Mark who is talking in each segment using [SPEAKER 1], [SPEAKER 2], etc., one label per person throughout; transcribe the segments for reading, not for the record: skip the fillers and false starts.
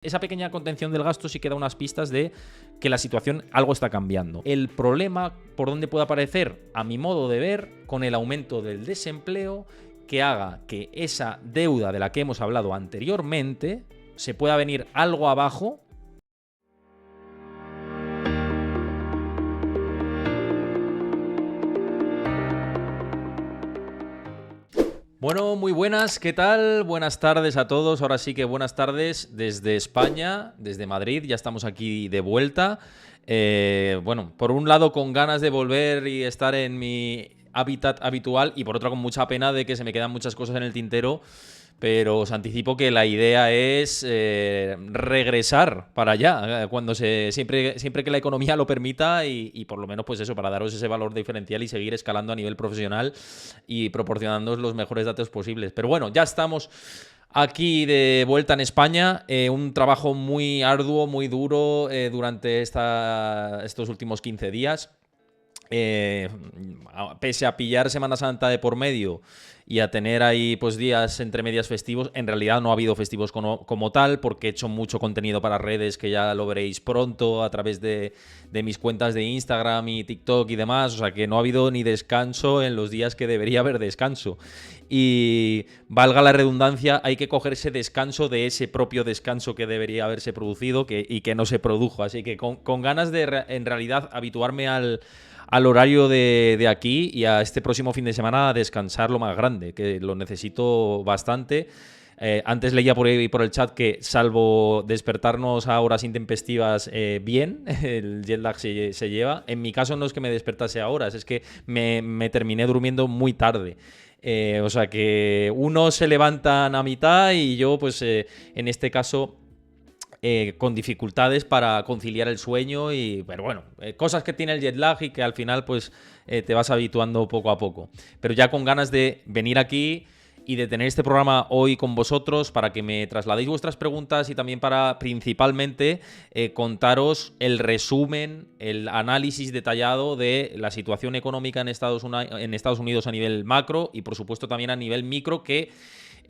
[SPEAKER 1] Esa pequeña contención del gasto sí que da unas pistas de que la situación algo está cambiando. El problema, ¿por dónde puede aparecer? A mi modo de ver, con el aumento del desempleo, que haga que esa deuda de la que hemos hablado anteriormente se pueda venir algo abajo. Bueno, muy buenas, ¿qué tal? Buenas tardes a todos, ahora sí que buenas tardes desde España, desde Madrid, ya estamos aquí de vuelta. Bueno, por un lado con ganas de volver y estar en mi hábitat habitual y por otro con mucha pena de que se me quedan muchas cosas en el tintero, pero os anticipo que la idea es regresar para allá, siempre que la economía lo permita y por lo menos pues eso, para daros ese valor diferencial y seguir escalando a nivel profesional y proporcionándoos los mejores datos posibles. Pero bueno, ya estamos aquí de vuelta en España, un trabajo muy arduo, muy duro durante estos últimos 15 días. Pese a pillar Semana Santa de por medio y a tener ahí pues días entre medias festivos, en realidad no ha habido festivos como tal, porque he hecho mucho contenido para redes que ya lo veréis pronto a través de mis cuentas de Instagram y TikTok y demás, o sea que no ha habido ni descanso en los días que debería haber descanso. Y valga la redundancia, hay que cogerse descanso de ese propio descanso que debería haberse producido y que no se produjo, así que con ganas de en realidad habituarme al horario de aquí y a este próximo fin de semana a descansar lo más grande, que lo necesito bastante. Antes leía por ahí por el chat que, salvo despertarnos a horas intempestivas, bien, el jet lag se lleva. En mi caso no es que me despertase a horas, es que me terminé durmiendo muy tarde. O sea que unos se levantan a mitad y yo, pues en este caso, con dificultades para conciliar el sueño, pero bueno, cosas que tiene el jet lag y que al final pues te vas habituando poco a poco. Pero ya con ganas de venir aquí y de tener este programa hoy con vosotros para que me trasladéis vuestras preguntas y también para principalmente contaros el resumen, el análisis detallado de la situación económica en Estados Unidos a nivel macro y por supuesto también a nivel micro, que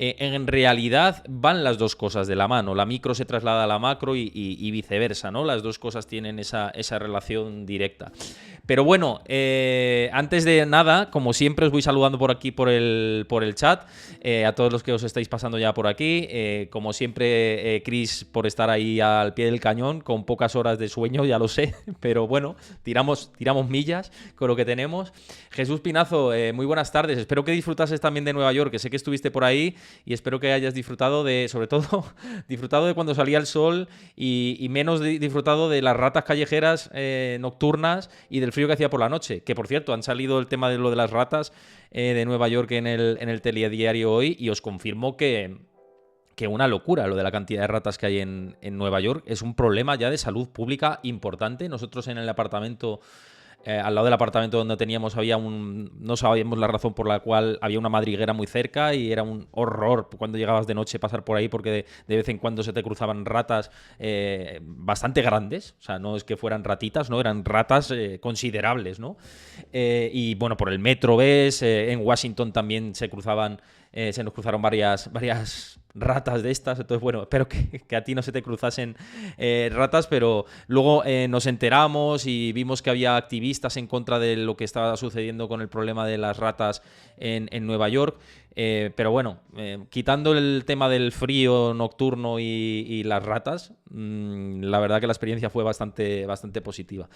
[SPEAKER 1] en realidad van las dos cosas de la mano. La micro se traslada a la macro y viceversa, ¿no? Las dos cosas tienen esa relación directa. Pero bueno, antes de nada, como siempre, os voy saludando por aquí por el chat, a todos los que os estáis pasando ya por aquí. Como siempre, Chris, por estar ahí al pie del cañón, con pocas horas de sueño, ya lo sé, pero bueno, tiramos millas con lo que tenemos. Jesús Pinazo, muy buenas tardes. Espero que disfrutases también de Nueva York, que sé que estuviste por ahí y espero que hayas disfrutado sobre todo, disfrutado de cuando salía el sol y menos disfrutado de las ratas callejeras nocturnas y del frío que hacía por la noche. Que por cierto, han salido el tema de lo de las ratas de Nueva York en el telediario hoy y os confirmo que una locura lo de la cantidad de ratas que hay en Nueva York. Es un problema ya de salud pública importante. Nosotros en el apartamento, al lado del apartamento donde teníamos, no sabíamos la razón por la cual había una madriguera muy cerca y era un horror cuando llegabas de noche pasar por ahí, porque de vez en cuando se te cruzaban ratas bastante grandes. O sea, no es que fueran ratitas, no, eran ratas considerables, ¿no? Y bueno, por el metro ves, en Washington también se nos cruzaron varias ratas de estas. Entonces, bueno, espero que a ti no se te cruzasen ratas, pero luego nos enteramos y vimos que había activistas en contra de lo que estaba sucediendo con el problema de las ratas en Nueva York. Pero bueno, quitando el tema del frío nocturno y las ratas, la verdad que la experiencia fue bastante positiva.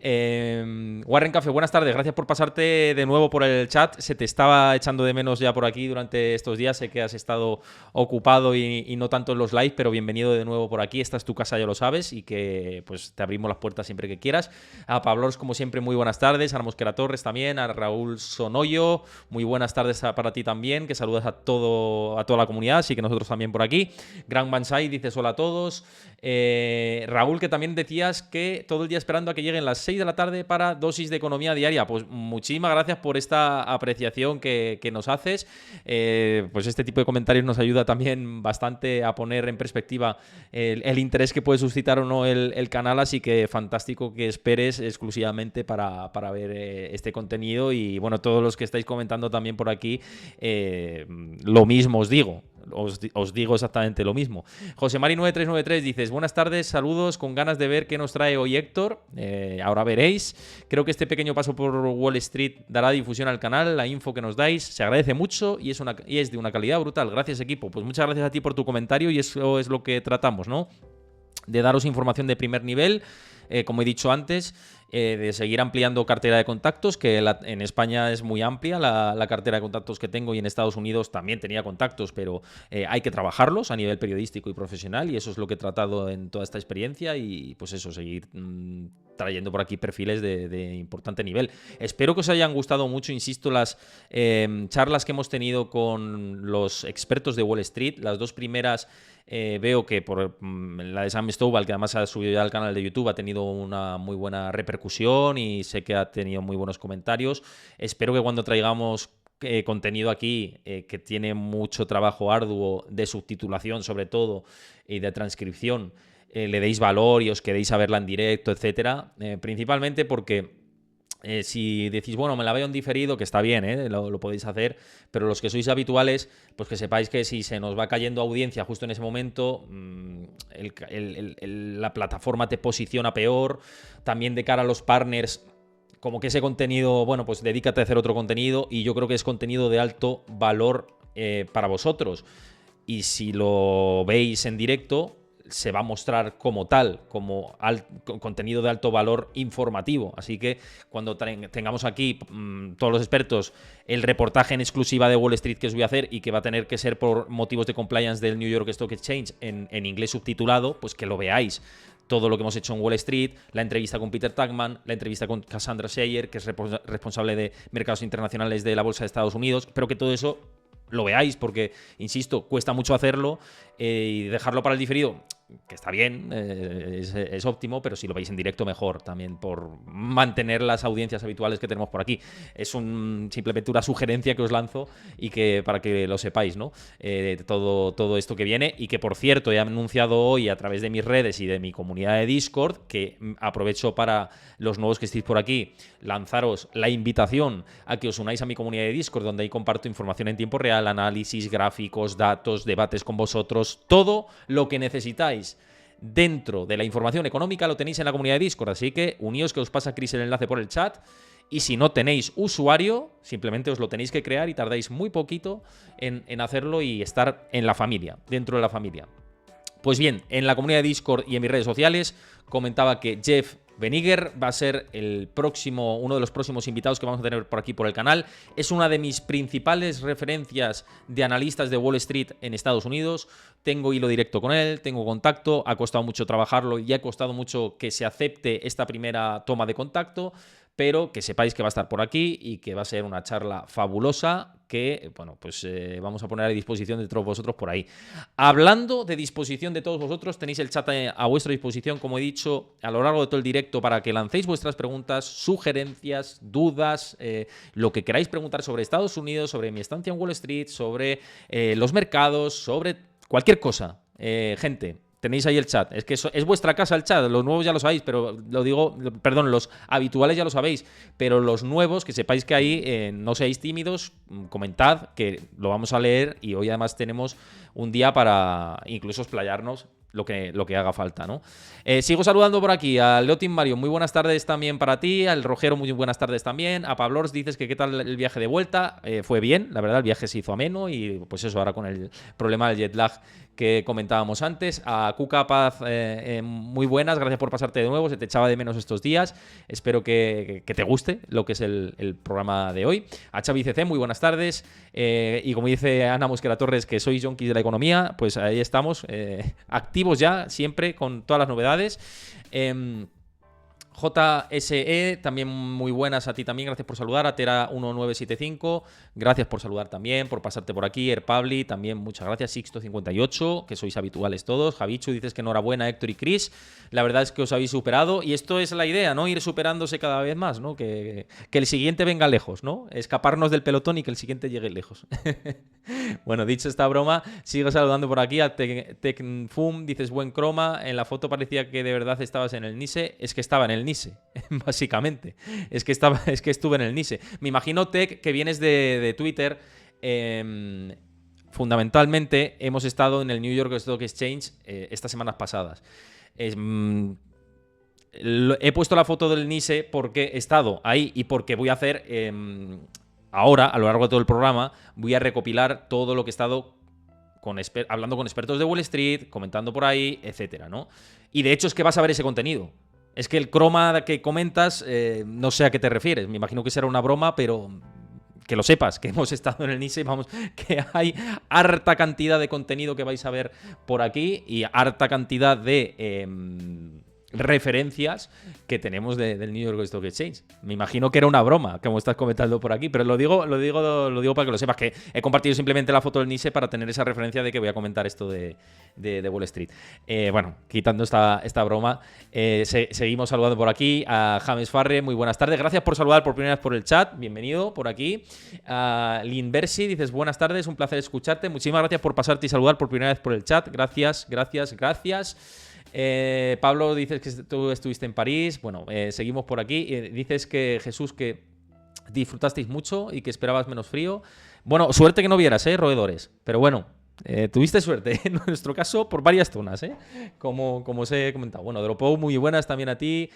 [SPEAKER 1] Warren Café, buenas tardes, gracias por pasarte de nuevo por el chat. Se te estaba echando de menos ya por aquí durante estos días. Sé que has estado ocupado y no tanto en los live, pero bienvenido de nuevo por aquí. Esta es tu casa, ya lo sabes, y que pues te abrimos las puertas siempre que quieras. A Pablos, como siempre, muy buenas tardes. A Mosquera Torres también, a Raúl Sonoyo, muy buenas tardes para ti también, que saludas a toda la comunidad, así que nosotros también por aquí. Gran Bansai, dices hola a todos. Raúl, que también decías que todo el día esperando a que lleguen las 6 de la tarde para dosis de economía diaria. Pues muchísimas gracias por esta apreciación que nos haces. Pues este tipo de comentarios nos ayuda también bastante a poner en perspectiva el interés que puede suscitar o no el canal, así que fantástico que esperes exclusivamente para ver este contenido. Y bueno, todos los que estáis comentando también por aquí, lo mismo os digo. os digo exactamente lo mismo. José Mari 9393 dices, buenas tardes, saludos, con ganas de ver qué nos trae hoy Héctor. Ahora veréis. Creo que este pequeño paso por Wall Street dará difusión al canal, la info que nos dais se agradece mucho y es de una calidad brutal. Gracias, equipo. Pues muchas gracias a ti por tu comentario y eso es lo que tratamos, ¿no? De daros información de primer nivel, como he dicho antes, de seguir ampliando cartera de contactos, que en España es muy amplia la cartera de contactos que tengo, y en Estados Unidos también tenía contactos, pero hay que trabajarlos a nivel periodístico y profesional, y eso es lo que he tratado en toda esta experiencia, y pues eso, seguir trayendo por aquí perfiles de importante nivel. Espero que os hayan gustado mucho, insisto, las charlas que hemos tenido con los expertos de Wall Street. Las dos primeras veo que por la de Sam Stovall, que además ha subido ya al canal de YouTube, ha tenido una muy buena repercusión y sé que ha tenido muy buenos comentarios. Espero que cuando traigamos contenido aquí, que tiene mucho trabajo arduo de subtitulación sobre todo y de transcripción, le deis valor y os quedéis a verla en directo, etcétera. Principalmente porque si decís, bueno, me la veo en diferido, que está bien, lo podéis hacer, pero los que sois habituales, pues que sepáis que si se nos va cayendo audiencia justo en ese momento, la plataforma te posiciona peor. También de cara a los partners, como que ese contenido, bueno, pues dedícate a hacer otro contenido, y yo creo que es contenido de alto valor para vosotros. Y si lo veis en directo, se va a mostrar como tal, como contenido de alto valor informativo. Así que cuando tengamos aquí todos los expertos, el reportaje en exclusiva de Wall Street que os voy a hacer, y que va a tener que ser por motivos de compliance del New York Stock Exchange en inglés subtitulado, pues que lo veáis. Todo lo que hemos hecho en Wall Street, la entrevista con Peter Tuchman, la entrevista con Cassandra Shayer, que es responsable de mercados internacionales de la Bolsa de Estados Unidos, pero que todo eso lo veáis, porque, insisto, cuesta mucho hacerlo, y dejarlo para el diferido, que está bien, es óptimo, pero si lo veis en directo mejor, también por mantener las audiencias habituales que tenemos por aquí. Es simplemente una sugerencia que os lanzo, y que para que lo sepáis, ¿no? Todo esto que viene, y que, por cierto, he anunciado hoy a través de mis redes y de mi comunidad de Discord, que aprovecho para los nuevos que estéis por aquí, lanzaros la invitación a que os unáis a mi comunidad de Discord, donde ahí comparto información en tiempo real, análisis, gráficos, datos, debates con vosotros, todo lo que necesitáis dentro de la información económica lo tenéis en la comunidad de Discord. Así que uníos, que os pasa Chris el enlace por el chat. Y si no tenéis usuario, simplemente os lo tenéis que crear, y tardáis muy poquito en hacerlo y estar en la familia, dentro de la familia. Pues bien, en la comunidad de Discord y en mis redes sociales comentaba que Jeff Beniger va a ser uno de los próximos invitados que vamos a tener por aquí por el canal. Es una de mis principales referencias de analistas de Wall Street en Estados Unidos. Tengo hilo directo con él, tengo contacto, ha costado mucho trabajarlo y ha costado mucho que se acepte esta primera toma de contacto, pero que sepáis que va a estar por aquí y que va a ser una charla fabulosa que, bueno, pues vamos a poner a disposición de todos vosotros por ahí. Hablando de disposición de todos vosotros, tenéis el chat a vuestra disposición, como he dicho, a lo largo de todo el directo, para que lancéis vuestras preguntas, sugerencias, dudas, lo que queráis preguntar sobre Estados Unidos, sobre mi estancia en Wall Street, sobre los mercados, sobre cualquier cosa. Gente, tenéis ahí el chat. Es que es vuestra casa el chat. Los nuevos ya lo sabéis, pero lo digo, perdón, los habituales ya lo sabéis, pero los nuevos, que sepáis que ahí no seáis tímidos, comentad, que lo vamos a leer, y hoy además tenemos un día para incluso explayarnos lo que haga falta, ¿no? Sigo saludando por aquí a Leotin Mario, muy buenas tardes también para ti, al Rojero, muy buenas tardes también, a Pablors dices que qué tal el viaje de vuelta. Fue bien, la verdad, el viaje se hizo ameno, y pues eso, ahora con el problema del jet lag que comentábamos antes. A Cuca Paz, muy buenas, gracias por pasarte de nuevo, se te echaba de menos estos días, espero que te guste lo que es el programa de hoy. A Xavi CC, muy buenas tardes, y como dice Ana Mosquera Torres, que sois junkies de la economía, pues ahí estamos, activos ya, siempre con todas las novedades. JSE, también muy buenas a ti también, gracias por saludar. A Tera1975, gracias por saludar también, por pasarte por aquí. Erpabli, también muchas gracias. Sixto58, que sois habituales todos. Javichu, dices que enhorabuena, Héctor y Chris. La verdad es que os habéis superado, y esto es la idea, ¿no? Ir superándose cada vez más, ¿no? Que el siguiente venga lejos, ¿no? Escaparnos del pelotón y que el siguiente llegue lejos. Bueno, dicho esta broma, sigo saludando por aquí a Tecnfum, dices buen croma. En la foto parecía que de verdad estabas en el NISE. Es que estaba en el NISE, básicamente. Es que estuve en el NISE. Me imagino, Tech, que vienes de Twitter. fundamentalmente hemos estado en el New York Stock Exchange estas semanas pasadas. He puesto la foto del NISE porque he estado ahí y porque voy a hacer ahora, a lo largo de todo el programa, voy a recopilar todo lo que he estado hablando con expertos de Wall Street, comentando por ahí, etcétera, ¿no? Y de hecho es que vas a ver ese contenido. Es que el croma que comentas, no sé a qué te refieres. Me imagino que será una broma, pero que lo sepas, que hemos estado en el NISE, vamos, que hay harta cantidad de contenido que vais a ver por aquí y harta cantidad de referencias que tenemos del New York Stock Exchange. Me imagino que era una broma, como estás comentando por aquí, pero lo digo para que lo sepas, que he compartido simplemente la foto del NISE para tener esa referencia de que voy a comentar esto de Wall Street. Bueno, quitando esta broma, seguimos saludando por aquí a James Farre. Muy buenas tardes, gracias por saludar por primera vez por el chat, bienvenido por aquí. Lynn Bersi, dices buenas tardes, un placer escucharte, muchísimas gracias por pasarte y saludar por primera vez por el chat, gracias. Pablo, dices que tú estuviste en París. Bueno, seguimos por aquí. Dices que, Jesús, que disfrutasteis mucho y que esperabas menos frío. Bueno, suerte que no vieras, roedores. Pero bueno, tuviste suerte, en nuestro caso, por varias zonas, como os he comentado. Bueno, Dropou, muy buenas también a ti.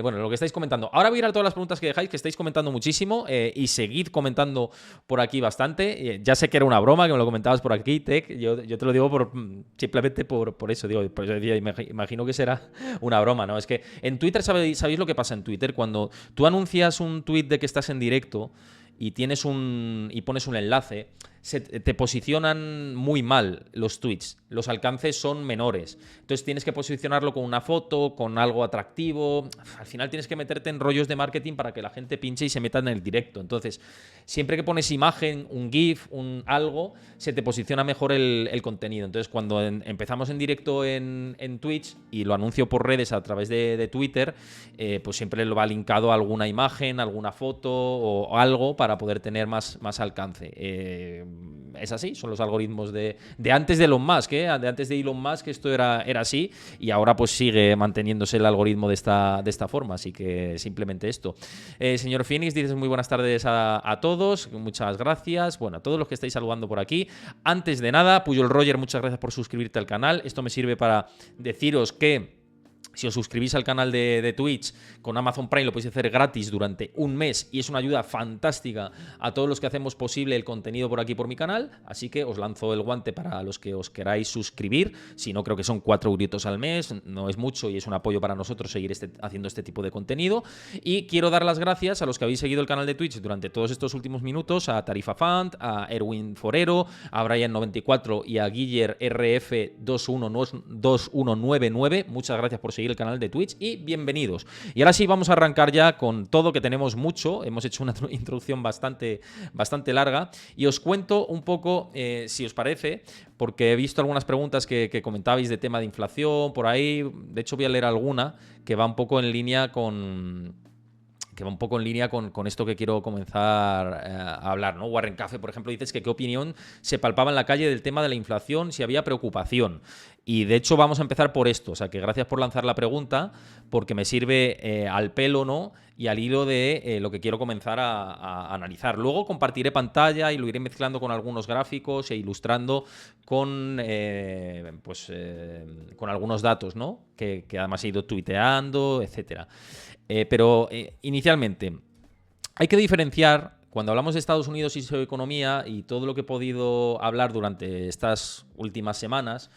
[SPEAKER 1] Bueno, lo que estáis comentando. Ahora voy a ir a todas las preguntas que dejáis, que estáis comentando muchísimo, y seguid comentando por aquí bastante. Ya sé que era una broma, que me lo comentabas por aquí, Tech. Yo te lo digo simplemente por eso. Digo, por eso decía, imagino que será una broma, ¿no? Es que en Twitter, ¿sabéis lo que pasa en Twitter? Cuando tú anuncias un tweet de que estás en directo y pones un enlace, te posicionan muy mal los tweets. Los alcances son menores. Entonces tienes que posicionarlo con una foto, con algo atractivo. Al final tienes que meterte en rollos de marketing para que la gente pinche y se meta en el directo. Entonces, siempre que pones imagen, un GIF, algo, se te posiciona mejor el contenido. Entonces, cuando empezamos en directo en Twitch y lo anuncio por redes a través de Twitter, pues siempre lo va linkado a alguna imagen, alguna foto o algo para poder tener más alcance. Es así, son los algoritmos de antes de Elon Musk, de antes de Elon Musk esto era así y ahora pues sigue manteniéndose el algoritmo de esta forma, así que simplemente esto. Señor Phoenix, dices muy buenas tardes a todos, muchas gracias, bueno, a todos los que estáis saludando por aquí. Antes de nada, Puyol Roger, muchas gracias por suscribirte al canal, esto me sirve para deciros que si os suscribís al canal de Twitch con Amazon Prime lo podéis hacer gratis durante un mes y es una ayuda fantástica a todos los que hacemos posible el contenido por aquí por mi canal, así que os lanzo el guante para los que os queráis suscribir. Si no, creo que son 4 euritos al mes, no es mucho y es un apoyo para nosotros seguir haciendo este tipo de contenido. Y quiero dar las gracias a los que habéis seguido el canal de Twitch durante todos estos últimos minutos, a Tarifa Fund, a Erwin Forero, a Brian94 y a Guiller RF2199. Muchas gracias por seguir el canal de Twitch y bienvenidos. Y ahora sí vamos a arrancar ya con todo, que tenemos mucho. Hemos hecho una introducción bastante larga y os cuento un poco, si os parece, porque he visto algunas preguntas que comentabais de tema de inflación por ahí. De hecho voy a leer alguna que va un poco en línea con esto que quiero comenzar a hablar, ¿no? Warren Cafe, por ejemplo, dices que qué opinión se palpaba en la calle del tema de la inflación, si había preocupación. Y de hecho vamos a empezar por esto, o sea que gracias por lanzar la pregunta, porque me sirve al pelo, ¿no? Y al hilo de lo que quiero comenzar a analizar. Luego compartiré pantalla y lo iré mezclando con algunos gráficos e ilustrando con algunos datos, ¿no? Que además he ido tuiteando, etcétera. Pero inicialmente hay que diferenciar, cuando hablamos de Estados Unidos y su economía y todo lo que he podido hablar durante estas últimas semanas,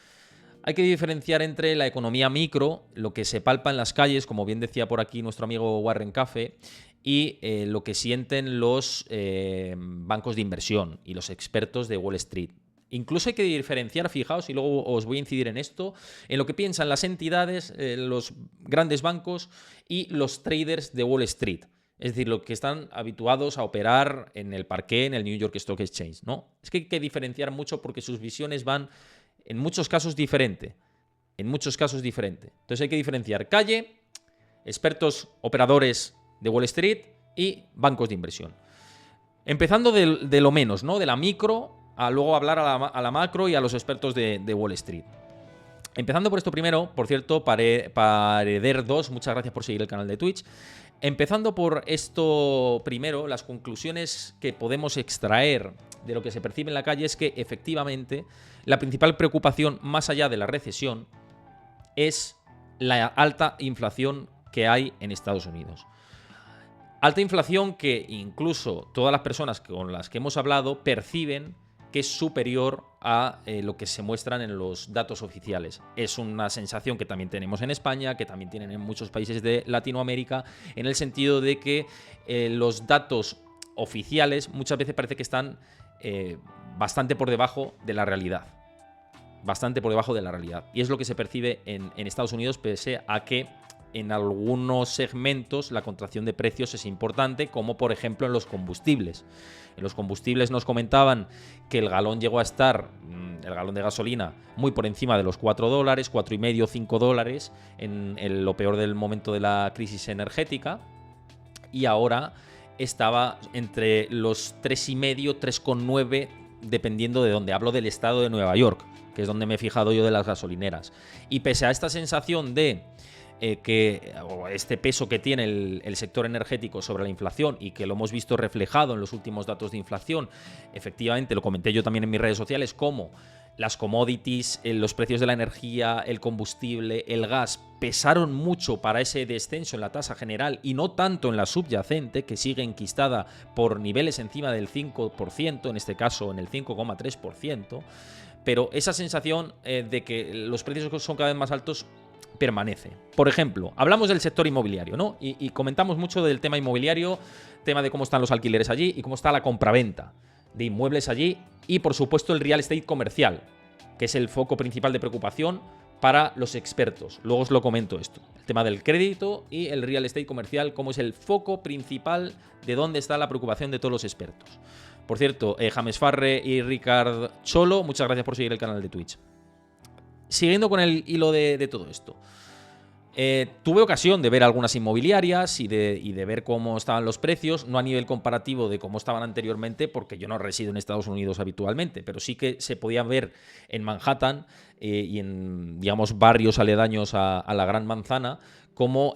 [SPEAKER 1] hay que diferenciar entre la economía micro, lo que se palpa en las calles, como bien decía por aquí nuestro amigo Warren Cafe, y lo que sienten los bancos de inversión y los expertos de Wall Street. Incluso hay que diferenciar, fijaos, y luego os voy a incidir en esto, en lo que piensan las entidades, los grandes bancos y los traders de Wall Street. Es decir, los que están habituados a operar en el parqué, en el New York Stock Exchange, ¿no? Es que hay que diferenciar mucho porque sus visiones van, en muchos casos, diferente. Entonces hay que diferenciar calle, expertos operadores de Wall Street y bancos de inversión. Empezando de lo menos, ¿no? De la micro, a luego hablar a la macro y a los expertos de Wall Street. Empezando por esto primero, por cierto, Pareder2, muchas gracias por seguir el canal de Twitch. Empezando por esto primero, las conclusiones que podemos extraer de lo que se percibe en la calle es que efectivamente la principal preocupación, más allá de la recesión, es la alta inflación que hay en Estados Unidos. Alta inflación que incluso todas las personas con las que hemos hablado perciben que es superior a lo que se muestran en los datos oficiales. Es una sensación que también tenemos en España, que también tienen en muchos países de Latinoamérica, en el sentido de que los datos oficiales muchas veces parece que están bastante por debajo de la realidad. Bastante por debajo de la realidad. Y es lo que se percibe en Estados Unidos, pese a que en algunos segmentos la contracción de precios es importante, como por ejemplo en los combustibles. En los combustibles nos comentaban que el galón llegó a estar, el galón de gasolina, muy por encima de los $4, $4,5, $5 en lo peor del momento de la crisis energética, y ahora estaba entre los 3,5, 3,9, dependiendo de dónde. Hablo del estado de Nueva York, que es donde me he fijado yo de las gasolineras. Y pese a esta sensación de este peso que tiene el sector energético sobre la inflación, y que lo hemos visto reflejado en los últimos datos de inflación, efectivamente, lo comenté yo también en mis redes sociales, como las commodities, los precios de la energía, el combustible, el gas, pesaron mucho para ese descenso en la tasa general y no tanto en la subyacente, que sigue enquistada por niveles encima del 5%, en este caso en el 5,3%, pero esa sensación de que los precios son cada vez más altos permanece. Por ejemplo, hablamos del sector inmobiliario, ¿no? Y comentamos mucho del tema inmobiliario, tema de cómo están los alquileres allí y cómo está la compraventa de inmuebles allí, y por supuesto el real estate comercial, que es el foco principal de preocupación para los expertos. Luego os lo comento esto. El tema del crédito y el real estate comercial, como es el foco principal de dónde está la preocupación de todos los expertos. Por cierto, James Farre y Ricard Cholo, muchas gracias por seguir el canal de Twitch. Siguiendo con el hilo de todo esto, tuve ocasión de ver algunas inmobiliarias y de ver cómo estaban los precios, no a nivel comparativo de cómo estaban anteriormente, porque yo no resido en Estados Unidos habitualmente, pero sí que se podían ver en Manhattan y en, digamos, barrios aledaños a la Gran Manzana, cómo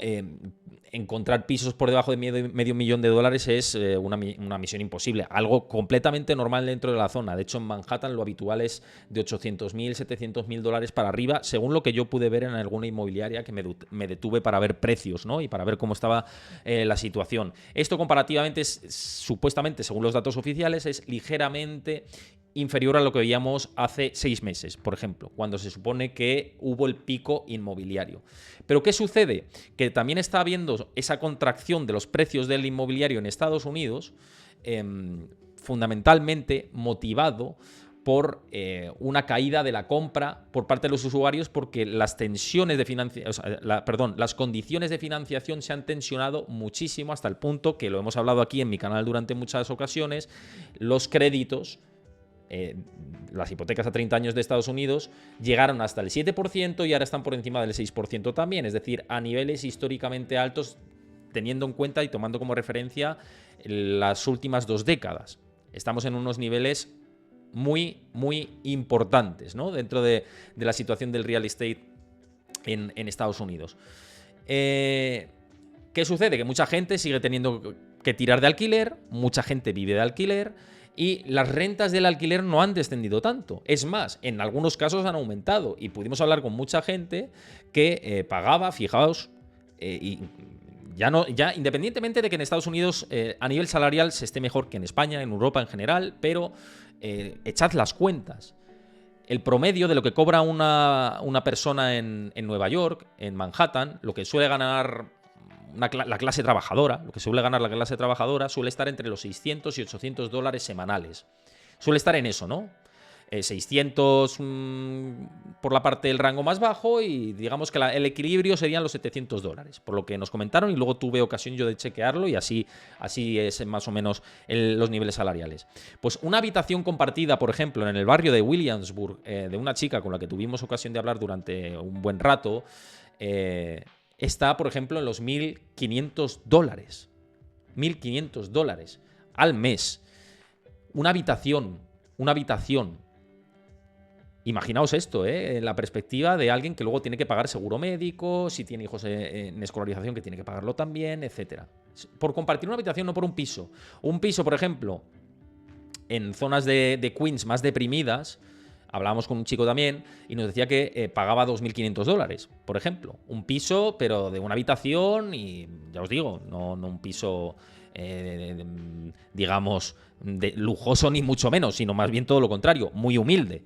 [SPEAKER 1] encontrar pisos por debajo de medio millón de dólares es una misión imposible. Algo completamente normal dentro de la zona. De hecho, en Manhattan lo habitual es de 800.000, 700.000 dólares para arriba, según lo que yo pude ver en alguna inmobiliaria que me detuve para ver precios, ¿no? Y para ver cómo estaba la situación. Esto comparativamente supuestamente, según los datos oficiales, es ligeramente inferior a lo que veíamos hace 6 meses, por ejemplo, cuando se supone que hubo el pico inmobiliario. Pero ¿qué sucede? Que también está habiendo esa contracción de los precios del inmobiliario en Estados Unidos, fundamentalmente motivado por una caída de la compra por parte de los usuarios, porque las tensiones de las condiciones de financiación se han tensionado muchísimo, hasta el punto que lo hemos hablado aquí en mi canal durante muchas ocasiones. Los créditos, las hipotecas a 30 años de Estados Unidos llegaron hasta el 7% y ahora están por encima del 6% también, es decir, a niveles históricamente altos, teniendo en cuenta y tomando como referencia las últimas 2 décadas. Estamos en unos niveles muy, muy importantes, ¿no? Dentro de la situación del real estate en Estados Unidos. ¿Qué sucede? Que mucha gente sigue teniendo que tirar de alquiler, mucha gente vive de alquiler, y las rentas del alquiler no han descendido tanto. Es más, en algunos casos han aumentado, y pudimos hablar con mucha gente que pagaba, fijaos, y ya independientemente de que en Estados Unidos a nivel salarial se esté mejor que en España, en Europa en general, pero echad las cuentas. El promedio de lo que cobra una persona en Nueva York, en Manhattan, lo que suele ganar la clase trabajadora, suele estar entre los 600 y 800 dólares semanales. Suele estar en eso, ¿no? 600 por la parte del rango más bajo, y digamos que el equilibrio serían los 700 dólares, por lo que nos comentaron, y luego tuve ocasión yo de chequearlo, y así es más o menos los niveles salariales. Pues una habitación compartida, por ejemplo, en el barrio de Williamsburg, de una chica con la que tuvimos ocasión de hablar durante un buen rato, está, por ejemplo, en los 1.500 dólares. 1.500 dólares al mes. Una habitación. Imaginaos esto, en la perspectiva de alguien que luego tiene que pagar seguro médico, si tiene hijos en escolarización que tiene que pagarlo también, etc. Por compartir una habitación, no por un piso. Un piso, por ejemplo, en zonas de Queens más deprimidas, hablábamos con un chico también y nos decía que pagaba $2.500, por ejemplo. Un piso, pero de una habitación y, ya os digo, no un piso, digamos, lujoso ni mucho menos, sino más bien todo lo contrario, muy humilde.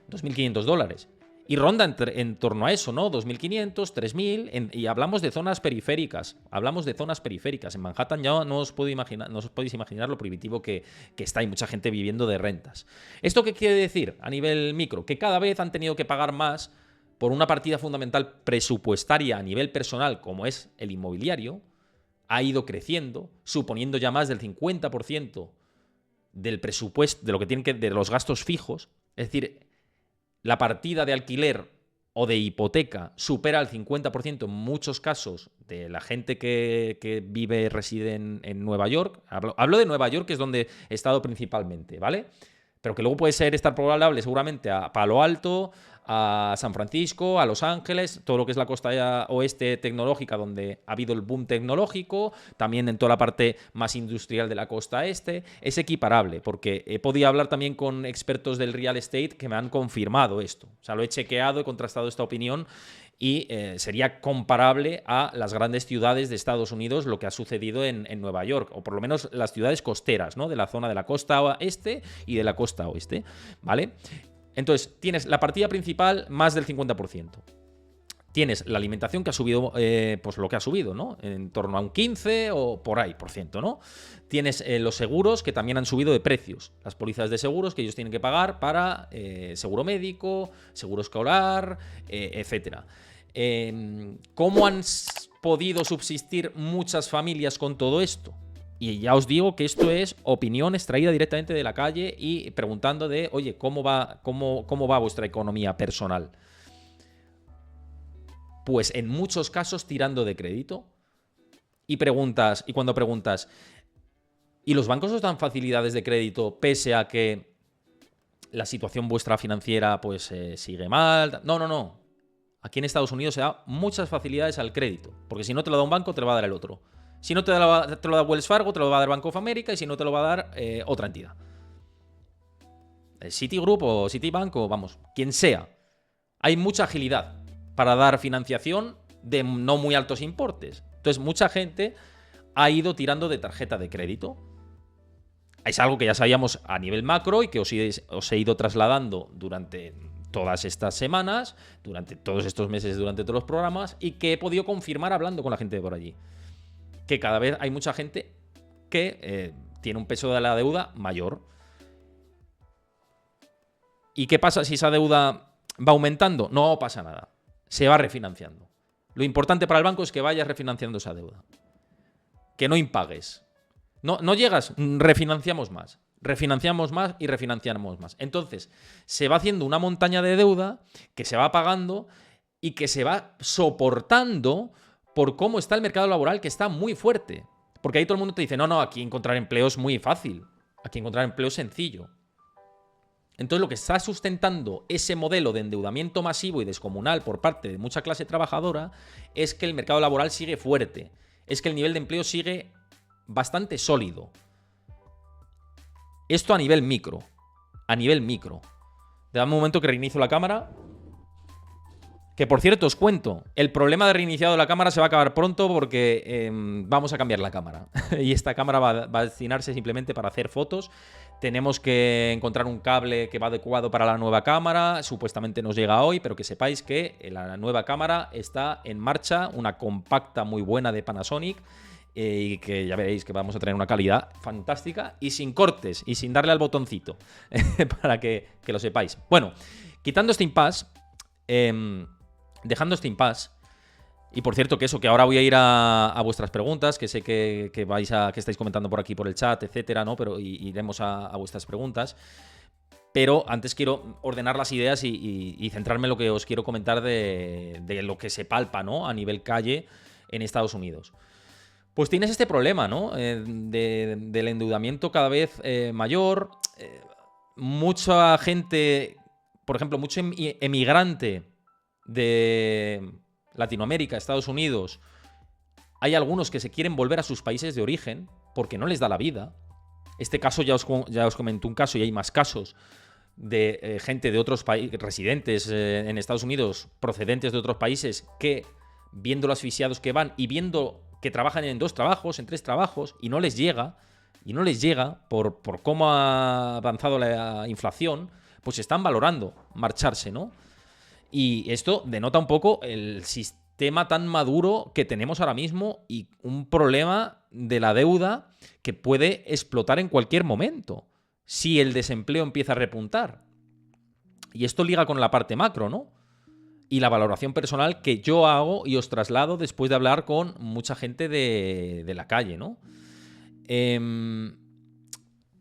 [SPEAKER 1] $2.500. Y ronda en torno a eso, ¿no? 2.500, 3.000, y hablamos de zonas periféricas. Hablamos de zonas periféricas. En Manhattan ya no os podéis imaginar lo prohibitivo que está. Hay mucha gente viviendo de rentas. ¿Esto qué quiere decir a nivel micro? Que cada vez han tenido que pagar más por una partida fundamental presupuestaria a nivel personal, como es el inmobiliario. Ha ido creciendo, suponiendo ya más del 50% del presupuesto, de lo que tienen de los gastos fijos. Es decir, la partida de alquiler o de hipoteca supera el 50% en muchos casos de la gente que reside en Nueva York. Hablo de Nueva York, que es donde he estado principalmente, ¿vale? Pero que luego puede estar probable seguramente a Palo Alto, a San Francisco, a Los Ángeles, todo lo que es la costa oeste tecnológica, donde ha habido el boom tecnológico, también en toda la parte más industrial de la costa este. Es equiparable, porque he podido hablar también con expertos del real estate que me han confirmado esto. O sea, lo he chequeado, he contrastado esta opinión y sería comparable a las grandes ciudades de Estados Unidos, lo que ha sucedido en Nueva York, o por lo menos las ciudades costeras, ¿no? De la zona de la costa este y de la costa oeste, ¿vale? Entonces, tienes la partida principal más del 50%. Tienes la alimentación que ha subido, pues lo que ha subido, ¿no? En torno a un 15 o por ahí, por ciento, ¿no? Tienes los seguros que también han subido de precios. Las pólizas de seguros que ellos tienen que pagar para seguro médico, seguro escolar, etcétera. ¿Cómo han podido subsistir muchas familias con todo esto? Y ya os digo que esto es opinión extraída directamente de la calle y preguntando de, oye, ¿cómo va vuestra economía personal? Pues en muchos casos tirando de crédito. Y cuando preguntas, ¿y los bancos os dan facilidades de crédito pese a que la situación vuestra financiera pues sigue mal? No. Aquí en Estados Unidos se da muchas facilidades al crédito, porque si no te lo da un banco, te lo va a dar el otro. Si no te lo da Wells Fargo, te lo va a dar Bank of America, y si no te lo va a dar otra entidad. Citigroup o Citibank o vamos, quien sea. Hay mucha agilidad para dar financiación de no muy altos importes. Entonces, mucha gente ha ido tirando de tarjeta de crédito. Es algo que ya sabíamos a nivel macro y que os he ido trasladando durante todas estas semanas, durante todos estos meses, durante todos los programas, y que he podido confirmar hablando con la gente de por allí. Que cada vez hay mucha gente que tiene un peso de la deuda mayor. ¿Y qué pasa si esa deuda va aumentando? No pasa nada. Se va refinanciando. Lo importante para el banco es que vayas refinanciando esa deuda. Que no impagues. No llegas, refinanciamos más. Refinanciamos más y refinanciamos más. Entonces, se va haciendo una montaña de deuda que se va pagando y que se va soportando por cómo está el mercado laboral, que está muy fuerte. Porque ahí todo el mundo te dice, no, aquí encontrar empleo es muy fácil. Aquí encontrar empleo es sencillo. Entonces, lo que está sustentando ese modelo de endeudamiento masivo y descomunal por parte de mucha clase trabajadora es que el mercado laboral sigue fuerte. Es que el nivel de empleo sigue bastante sólido. Esto a nivel micro. A nivel micro. Dame un momento que reinicio la cámara. Que por cierto, os cuento, el problema de reiniciado la cámara se va a acabar pronto porque vamos a cambiar la cámara. Y esta cámara va a destinarse simplemente para hacer fotos. Tenemos que encontrar un cable que va adecuado para la nueva cámara. Supuestamente nos llega hoy, pero que sepáis que la nueva cámara está en marcha. Una compacta muy buena de Panasonic. Y que ya veréis que vamos a tener una calidad fantástica y sin cortes y sin darle al botoncito. Para que lo sepáis. Bueno, quitando este impasse... dejando este impasse, y por cierto que ahora voy a ir a vuestras preguntas, que sé que estáis comentando por aquí por el chat, etcétera, ¿no? Pero iremos a vuestras preguntas. Pero antes quiero ordenar las ideas y centrarme en lo que os quiero comentar de lo que se palpa, ¿no? A nivel calle en Estados Unidos. Pues tienes este problema, ¿no? Del endeudamiento cada vez mayor. Mucha gente, por ejemplo, mucho emigrante de Latinoamérica, Estados Unidos. Hay algunos que se quieren volver a sus países de origen porque no les da la vida. Este caso ya os comenté un caso y hay más casos de gente de otros países, residentes en Estados Unidos, procedentes de otros países, que viendo lo asfixiados que van y viendo que trabajan en 2 trabajos, en 3 trabajos, y no les llega por cómo ha avanzado la inflación, pues están valorando marcharse, ¿no? Y esto denota un poco el sistema tan maduro que tenemos ahora mismo y un problema de la deuda que puede explotar en cualquier momento si el desempleo empieza a repuntar. Y esto liga con la parte macro, ¿no? Y la valoración personal que yo hago y os traslado después de hablar con mucha gente de la calle, ¿no?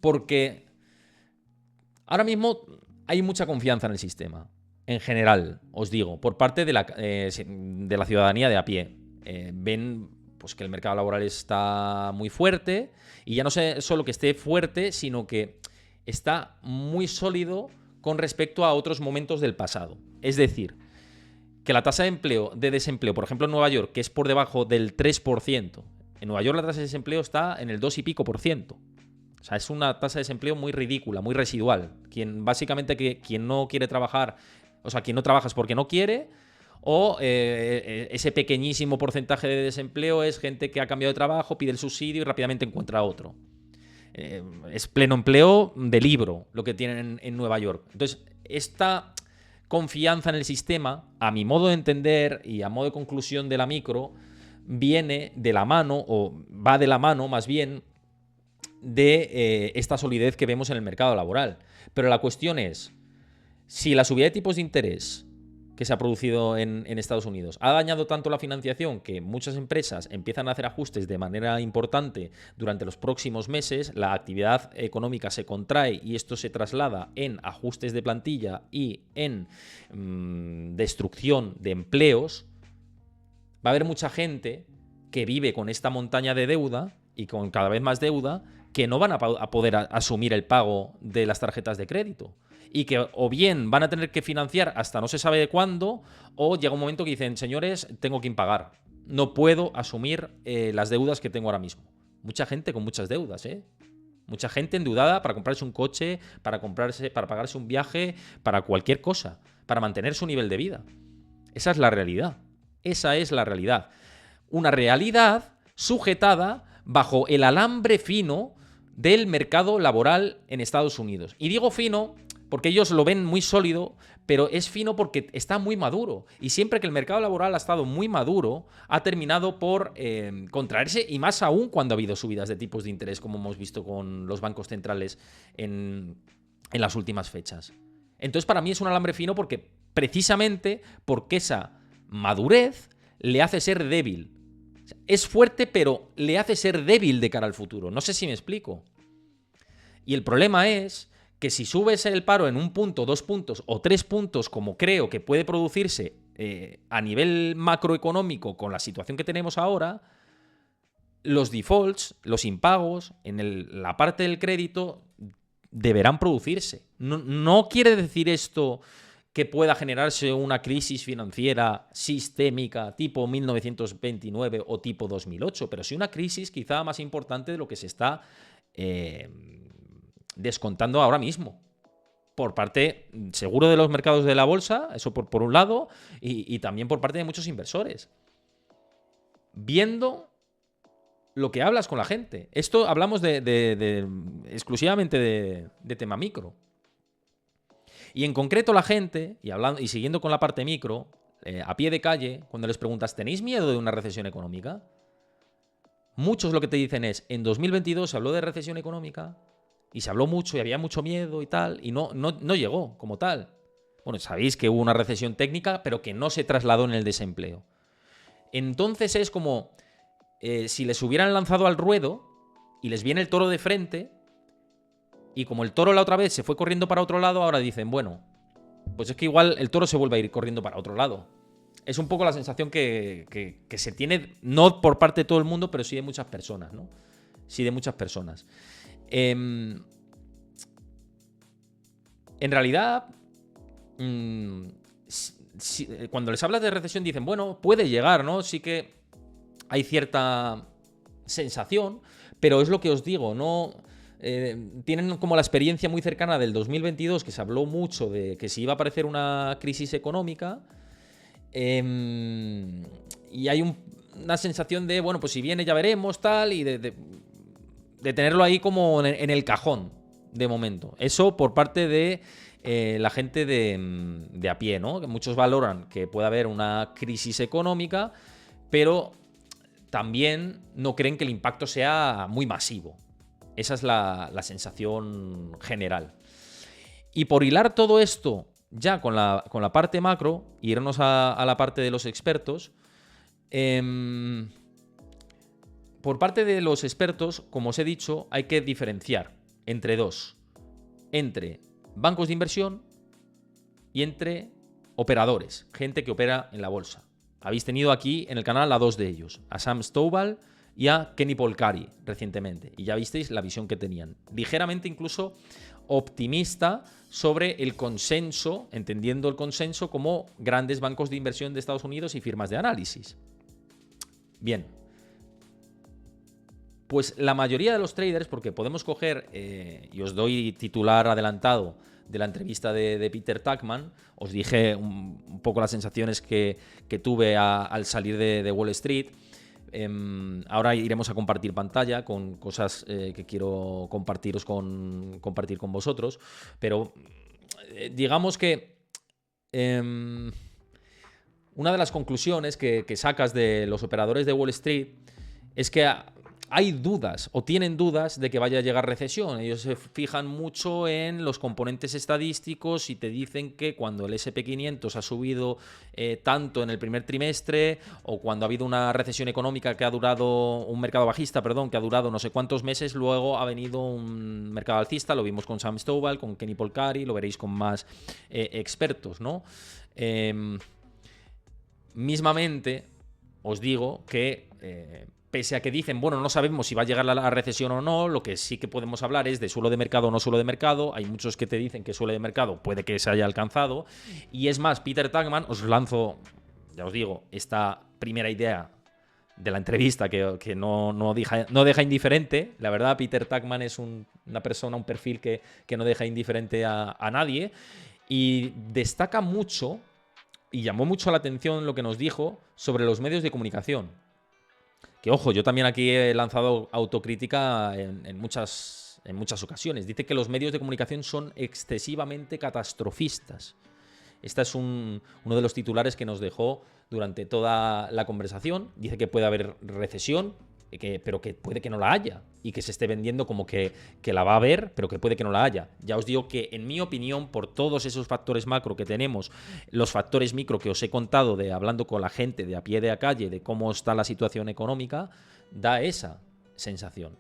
[SPEAKER 1] Porque ahora mismo hay mucha confianza en el sistema. En general, os digo, por parte de la ciudadanía de a pie. Ven pues, que el mercado laboral está muy fuerte y ya no sé solo que esté fuerte, sino que está muy sólido con respecto a otros momentos del pasado. Es decir, que la tasa de desempleo, por ejemplo en Nueva York, que es por debajo del 3%, en Nueva York la tasa de desempleo está en el 2 y pico por ciento. O sea, es una tasa de desempleo muy ridícula, muy residual. Quien no quiere trabajar, o sea, quien no trabaja es porque no quiere, o ese pequeñísimo porcentaje de desempleo es gente que ha cambiado de trabajo, pide el subsidio y rápidamente encuentra otro. Es pleno empleo de libro lo que tienen en Nueva York. Entonces, esta confianza en el sistema, a mi modo de entender y a modo de conclusión de la micro, viene de la mano, o va de la mano más bien, de esta solidez que vemos en el mercado laboral. Pero la cuestión es, si la subida de tipos de interés que se ha producido en Estados Unidos ha dañado tanto la financiación que muchas empresas empiezan a hacer ajustes de manera importante durante los próximos meses, la actividad económica se contrae y esto se traslada en ajustes de plantilla y en destrucción de empleos, va a haber mucha gente que vive con esta montaña de deuda y con cada vez más deuda que no van a poder asumir el pago de las tarjetas de crédito. Y que o bien van a tener que financiar hasta no se sabe de cuándo, o llega un momento que dicen, señores, tengo que impagar. No puedo asumir las deudas que tengo ahora mismo. Mucha gente con muchas deudas, ¿eh? Mucha gente endeudada para comprarse un coche, para pagarse un viaje, para cualquier cosa, para mantener su nivel de vida. Esa es la realidad. Esa es la realidad. Una realidad sujetada bajo el alambre fino del mercado laboral en Estados Unidos. Y digo fino porque ellos lo ven muy sólido, pero es fino porque está muy maduro. Y siempre que el mercado laboral ha estado muy maduro, ha terminado por contraerse, y más aún cuando ha habido subidas de tipos de interés, como hemos visto con los bancos centrales en las últimas fechas. Entonces, para mí es un alambre fino precisamente porque esa madurez le hace ser débil. Es fuerte, pero le hace ser débil de cara al futuro. No sé si me explico. Y el problema es que si subes el paro en 1 punto, 2 puntos o 3 puntos, como creo que puede producirse a nivel macroeconómico con la situación que tenemos ahora, los defaults, los impagos en la parte del crédito deberán producirse. No quiere decir esto que pueda generarse una crisis financiera sistémica tipo 1929 o tipo 2008, pero sí una crisis quizá más importante de lo que se está descontando ahora mismo. Por parte, seguro, de los mercados de la bolsa, eso por un lado, y también por parte de muchos inversores. Viendo lo que hablas con la gente. Esto hablamos exclusivamente de tema micro. Y en concreto la gente, y siguiendo con la parte micro, a pie de calle, cuando les preguntas, ¿tenéis miedo de una recesión económica? Muchos lo que te dicen es, en 2022 se habló de recesión económica, y se habló mucho, y había mucho miedo y tal, y no llegó como tal. Bueno, sabéis que hubo una recesión técnica, pero que no se trasladó en el desempleo. Entonces es como si les hubieran lanzado al ruedo y les viene el toro de frente, y como el toro la otra vez se fue corriendo para otro lado, ahora dicen, bueno, pues es que igual el toro se vuelve a ir corriendo para otro lado. Es un poco la sensación que se tiene, no por parte de todo el mundo, pero sí de muchas personas, ¿no? Sí de muchas personas. En realidad, cuando les hablas de recesión dicen, bueno, puede llegar, ¿no? Sí que hay cierta sensación, pero es lo que os digo, no tienen como la experiencia muy cercana del 2022, que se habló mucho de que si iba a aparecer una crisis económica, y hay una sensación de, bueno, pues si viene ya veremos, tal, y de tenerlo ahí como en el cajón, de momento. Eso por parte de la gente de a pie, ¿no? Que muchos valoran que puede haber una crisis económica, pero también no creen que el impacto sea muy masivo. Esa es la sensación general. Y por hilar todo esto ya con la parte macro, irnos a la parte de los expertos, por parte de los expertos, como os he dicho, hay que diferenciar entre dos. Entre bancos de inversión y entre operadores, gente que opera en la bolsa. Habéis tenido aquí en el canal a dos de ellos, a Sam Stovall y a Kenny Polcari recientemente. Y ya visteis la visión que tenían. Ligeramente incluso optimista sobre el consenso, entendiendo el consenso como grandes bancos de inversión de Estados Unidos y firmas de análisis. Bien. Pues la mayoría de los traders, porque podemos coger, y os doy titular adelantado de la entrevista de Peter Tuchman, os dije un poco las sensaciones que tuve al salir de Wall Street. Ahora iremos a compartir pantalla con cosas que quiero compartir con vosotros, pero digamos que una de las conclusiones que sacas de los operadores de Wall Street es que hay dudas o tienen dudas de que vaya a llegar recesión. Ellos se fijan mucho en los componentes estadísticos y te dicen que cuando el S&P 500 ha subido tanto en el primer trimestre, o cuando ha habido una recesión económica que ha durado, un mercado bajista, perdón, que ha durado no sé cuántos meses, luego ha venido un mercado alcista. Lo vimos con Sam Stovall, con Kenny Polcari, lo veréis con más expertos, ¿no? Mismamente os digo que pese a que dicen, bueno, no sabemos si va a llegar la recesión o no, lo que sí que podemos hablar es de suelo de mercado o no suelo de mercado. Hay muchos que te dicen que suelo de mercado puede que se haya alcanzado. Y es más, Peter Tuchman, os lanzo, ya os digo, esta primera idea de la entrevista que no deja indiferente. La verdad, Peter Tuchman es una persona, un perfil que no deja indiferente a nadie. Y destaca mucho, y llamó mucho la atención lo que nos dijo sobre los medios de comunicación. Que, ojo, yo también aquí he lanzado autocrítica en muchas ocasiones. Dice que los medios de comunicación son excesivamente catastrofistas. Este es uno de los titulares que nos dejó durante toda la conversación. Dice que puede haber recesión, pero que puede que no la haya, y que se esté vendiendo como que la va a haber, pero que puede que no la haya. Ya os digo que, en mi opinión, por todos esos factores macro que tenemos, los factores micro que os he contado de hablando con la gente de a pie de a calle, de cómo está la situación económica, da esa sensación.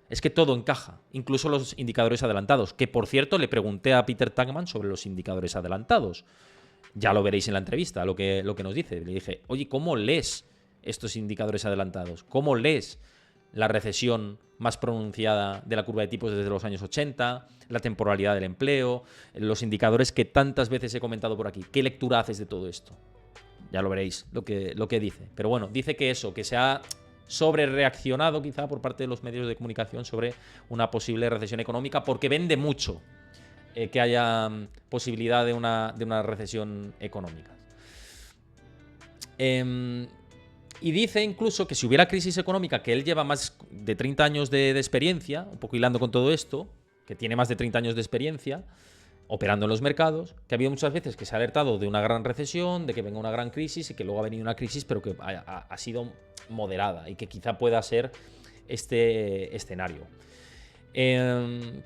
[SPEAKER 1] Es que todo encaja, incluso los indicadores adelantados, que por cierto le pregunté a Peter Tuchman sobre los indicadores adelantados. Ya lo veréis en la entrevista, lo que nos dice. Le dije, oye, ¿cómo lees estos indicadores adelantados? ¿Cómo lees la recesión más pronunciada de la curva de tipos desde los años 80, la temporalidad del empleo, los indicadores que tantas veces he comentado por aquí? ¿Qué lectura haces de todo esto? Ya lo veréis lo que dice. Pero bueno, dice que eso, que se ha sobre reaccionado quizá por parte de los medios de comunicación sobre una posible recesión económica, porque vende mucho que haya posibilidad de una recesión económica. Y dice incluso que si hubiera crisis económica, que él lleva más de 30 años de experiencia, un poco hilando con todo esto, que tiene más de 30 años de experiencia operando en los mercados, que ha habido muchas veces que se ha alertado de una gran recesión, de que venga una gran crisis, y que luego ha venido una crisis, pero que ha sido moderada, y que quizá pueda ser este escenario.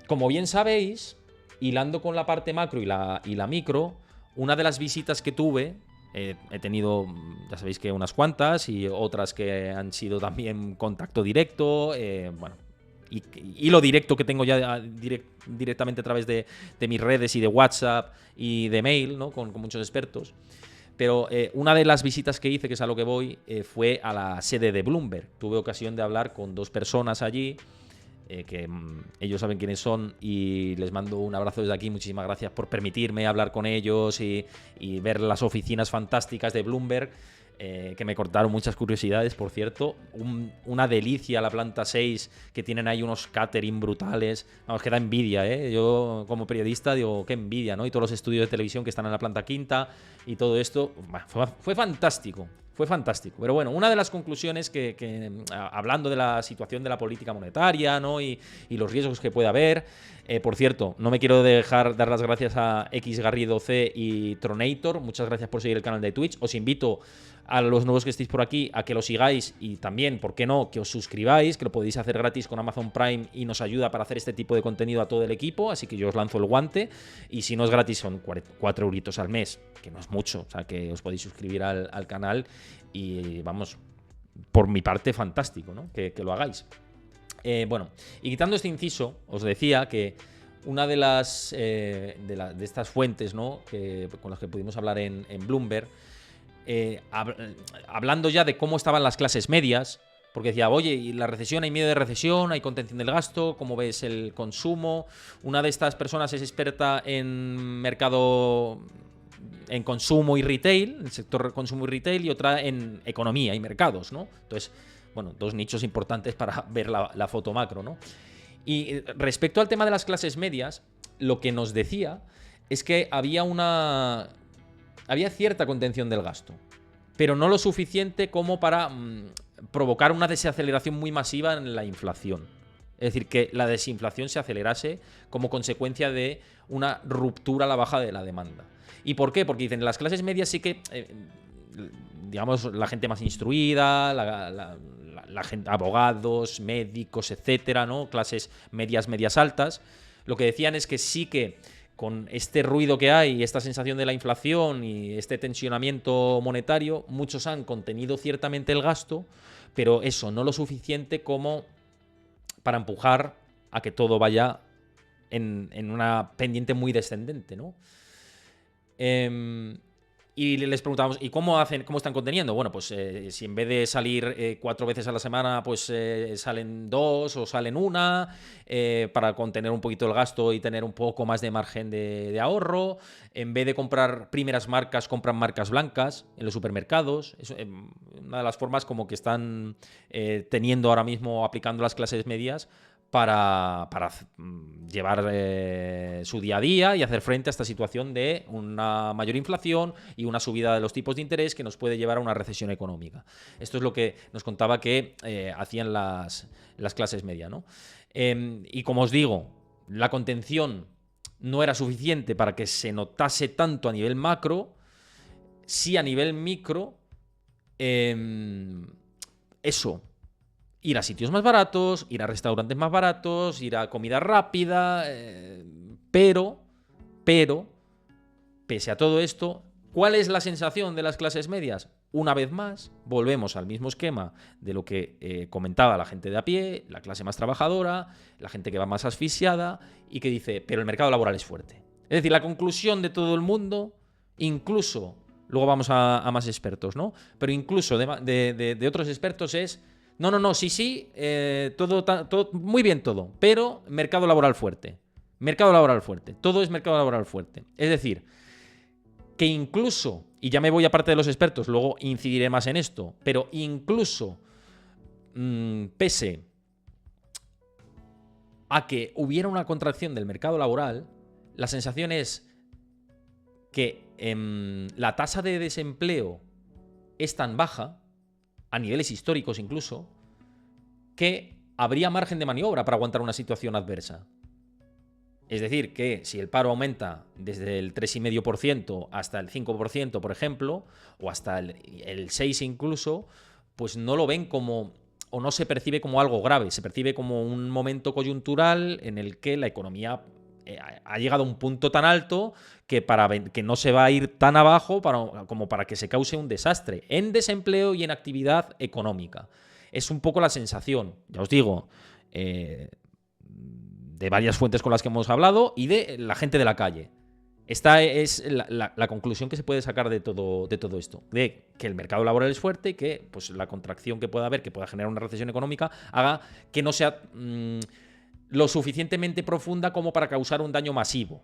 [SPEAKER 1] Como bien sabéis, hilando con la parte macro y la micro, una de las visitas que tuve, he tenido, ya sabéis que unas cuantas, y otras que han sido también contacto directo, bueno, y lo directo que tengo ya directamente a través de mis redes y de WhatsApp y de mail, ¿no? con muchos expertos. Pero una de las visitas que hice, que es a lo que voy, fue a la sede de Bloomberg. Tuve ocasión de hablar con dos personas allí, que ellos saben quiénes son, y les mando un abrazo desde aquí. Muchísimas gracias por permitirme hablar con ellos y ver las oficinas fantásticas de Bloomberg. que me cortaron muchas curiosidades, por cierto. Una delicia la planta 6, que tienen ahí unos catering brutales. Vamos, que da envidia, ¿eh? Yo, como periodista, digo, qué envidia, ¿no? Y todos los estudios de televisión que están en la planta quinta y todo esto. Fue fantástico. Fue fantástico. Pero bueno, una de las conclusiones hablando de la situación de la política monetaria, ¿no? Y los riesgos que puede haber. Por cierto, no me quiero dejar dar las gracias a X Garrido C y Tronator. Muchas gracias por seguir el canal de Twitch. Os invito a los nuevos que estéis por aquí a que lo sigáis y también, ¿por qué no?, que os suscribáis, que lo podéis hacer gratis con Amazon Prime y nos ayuda para hacer este tipo de contenido a todo el equipo, así que yo os lanzo el guante. Y si no es gratis, son 4 euritos al mes, que no es mucho, o sea que os podéis suscribir al canal y vamos, por mi parte, fantástico, ¿no? Que lo hagáis. Bueno, y quitando este inciso, os decía que una de estas fuentes, ¿no?, con las que pudimos hablar en Bloomberg, hablando ya de cómo estaban las clases medias, porque decía, oye, ¿y la recesión? ¿Hay miedo de recesión? ¿Hay contención del gasto? ¿Cómo ves el consumo? Una de estas personas es experta en consumo y retail, el sector consumo y retail, y otra en economía y mercados, ¿no? Entonces, bueno, dos nichos importantes para ver la foto macro, ¿no? Y respecto al tema de las clases medias, lo que nos decía es que había cierta contención del gasto, pero no lo suficiente como para provocar una desaceleración muy masiva en la inflación. Es decir, que la desinflación se acelerase como consecuencia de una ruptura a la baja de la demanda. ¿Y por qué? Porque dicen, las clases medias sí que, digamos, la gente más instruida, la gente, abogados, médicos, etcétera, ¿no? Clases medias, medias altas, lo que decían es que sí que con este ruido que hay, esta sensación de la inflación y este tensionamiento monetario, muchos han contenido ciertamente el gasto, pero eso, no lo suficiente como para empujar a que todo vaya en una pendiente muy descendente, ¿no? Y les preguntábamos, ¿y cómo están conteniendo? Bueno, pues si en vez de salir 4 veces a la semana, pues salen 2 o salen 1, para contener un poquito el gasto y tener un poco más de margen de ahorro. En vez de comprar primeras marcas, compran marcas blancas en los supermercados. Es una de las formas como que están teniendo ahora mismo, aplicando las clases medias para llevar su día a día y hacer frente a esta situación de una mayor inflación y una subida de los tipos de interés que nos puede llevar a una recesión económica. Esto es lo que nos contaba que hacían las clases medias, ¿no? Y como os digo, la contención no era suficiente para que se notase tanto a nivel macro. Sí, a nivel micro, eso, ir a sitios más baratos, ir a restaurantes más baratos, ir a comida rápida, pero, pese a todo esto, ¿cuál es la sensación de las clases medias? Una vez más, volvemos al mismo esquema de lo que comentaba la gente de a pie, la clase más trabajadora, la gente que va más asfixiada y que dice, pero el mercado laboral es fuerte. Es decir, la conclusión de todo el mundo, incluso, luego vamos a más expertos, ¿no? Pero incluso de otros expertos es, no, sí, todo, muy bien todo, pero mercado laboral fuerte. Mercado laboral fuerte. Todo es mercado laboral fuerte. Es decir, que incluso, y ya me voy aparte de los expertos, luego incidiré más en esto, pero incluso pese a que hubiera una contracción del mercado laboral, la sensación es que la tasa de desempleo es tan baja, a niveles históricos incluso, que habría margen de maniobra para aguantar una situación adversa. Es decir, que si el paro aumenta desde el 3,5% hasta el 5%, por ejemplo, o hasta el 6% incluso, pues no lo ven como, o no se percibe como algo grave, se percibe como un momento coyuntural en el que la economía ha llegado a un punto tan alto que no se va a ir tan abajo como para que se cause un desastre en desempleo y en actividad económica. Es un poco la sensación, ya os digo, de varias fuentes con las que hemos hablado y de la gente de la calle. Esta es la conclusión que se puede sacar de todo esto, de que el mercado laboral es fuerte y que pues, la contracción que pueda haber, que pueda generar una recesión económica, haga que no sea lo suficientemente profunda como para causar un daño masivo.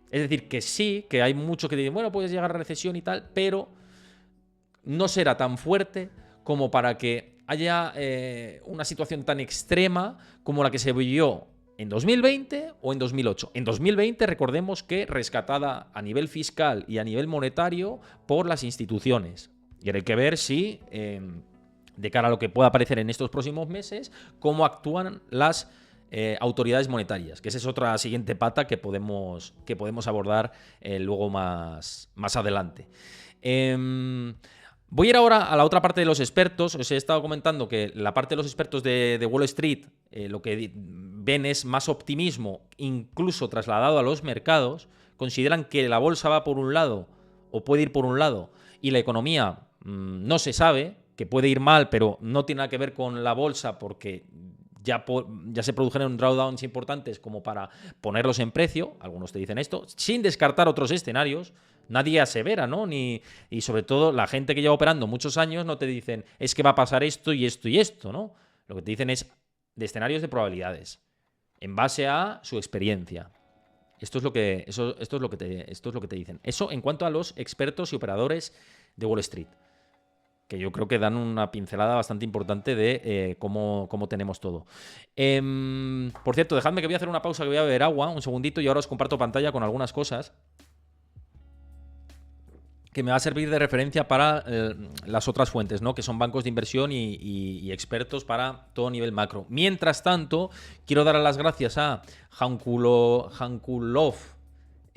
[SPEAKER 1] Es decir, que sí, que hay mucho que dicen, bueno, puedes llegar a recesión y tal, pero no será tan fuerte como para que haya una situación tan extrema como la que se vivió en 2020 o en 2008. En 2020, recordemos que rescatada a nivel fiscal y a nivel monetario por las instituciones. Y ahora hay que ver si, de cara a lo que pueda aparecer en estos próximos meses, cómo actúan las autoridades monetarias, que esa es otra siguiente pata que podemos abordar luego más adelante. Voy a ir ahora a la otra parte de los expertos. Os he estado comentando que la parte de los expertos de Wall Street lo que ven es más optimismo, incluso trasladado a los mercados. Consideran que la bolsa va por un lado o puede ir por un lado y la economía no se sabe, que puede ir mal, pero no tiene nada que ver con la bolsa porque ya se produjeron drawdowns importantes como para ponerlos en precio. Algunos te dicen esto, sin descartar otros escenarios. Nadie asevera, ¿no? Y sobre todo la gente que lleva operando muchos años no te dicen es que va a pasar esto y esto y esto, ¿no? Lo que te dicen es de escenarios de probabilidades en base a su experiencia. Esto es lo que te dicen. Eso en cuanto a los expertos y operadores de Wall Street, que yo creo que dan una pincelada bastante importante de cómo tenemos todo. Por cierto, dejadme que voy a hacer una pausa, que voy a beber agua, un segundito, y ahora os comparto pantalla con algunas cosas que me va a servir de referencia para las otras fuentes, ¿no? Que son bancos de inversión y expertos para todo nivel macro. Mientras tanto, quiero dar las gracias a Hankulov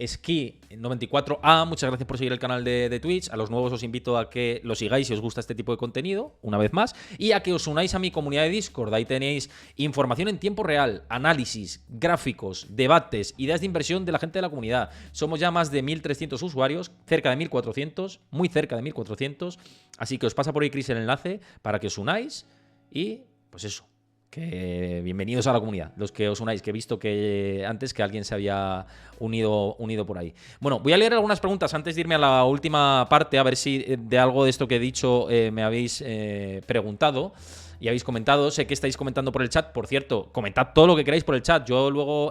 [SPEAKER 1] Ski 94A, muchas gracias por seguir el canal de Twitch. A los nuevos os invito a que lo sigáis si os gusta este tipo de contenido, una vez más, y a que os unáis a mi comunidad de Discord. Ahí tenéis información en tiempo real, análisis, gráficos, debates, ideas de inversión de la gente de la comunidad. Somos ya más de 1.300 usuarios, cerca de 1.400, muy cerca de 1.400, así que os pasa por ahí, Chris, el enlace para que os unáis y, pues eso, que bienvenidos a la comunidad, los que os unáis, que he visto que antes que alguien se había unido por ahí. Bueno, voy a leer algunas preguntas antes de irme a la última parte, a ver si de algo de esto que he dicho me habéis preguntado y habéis comentado. Sé que estáis comentando por el chat, por cierto, comentad todo lo que queráis por el chat. Yo luego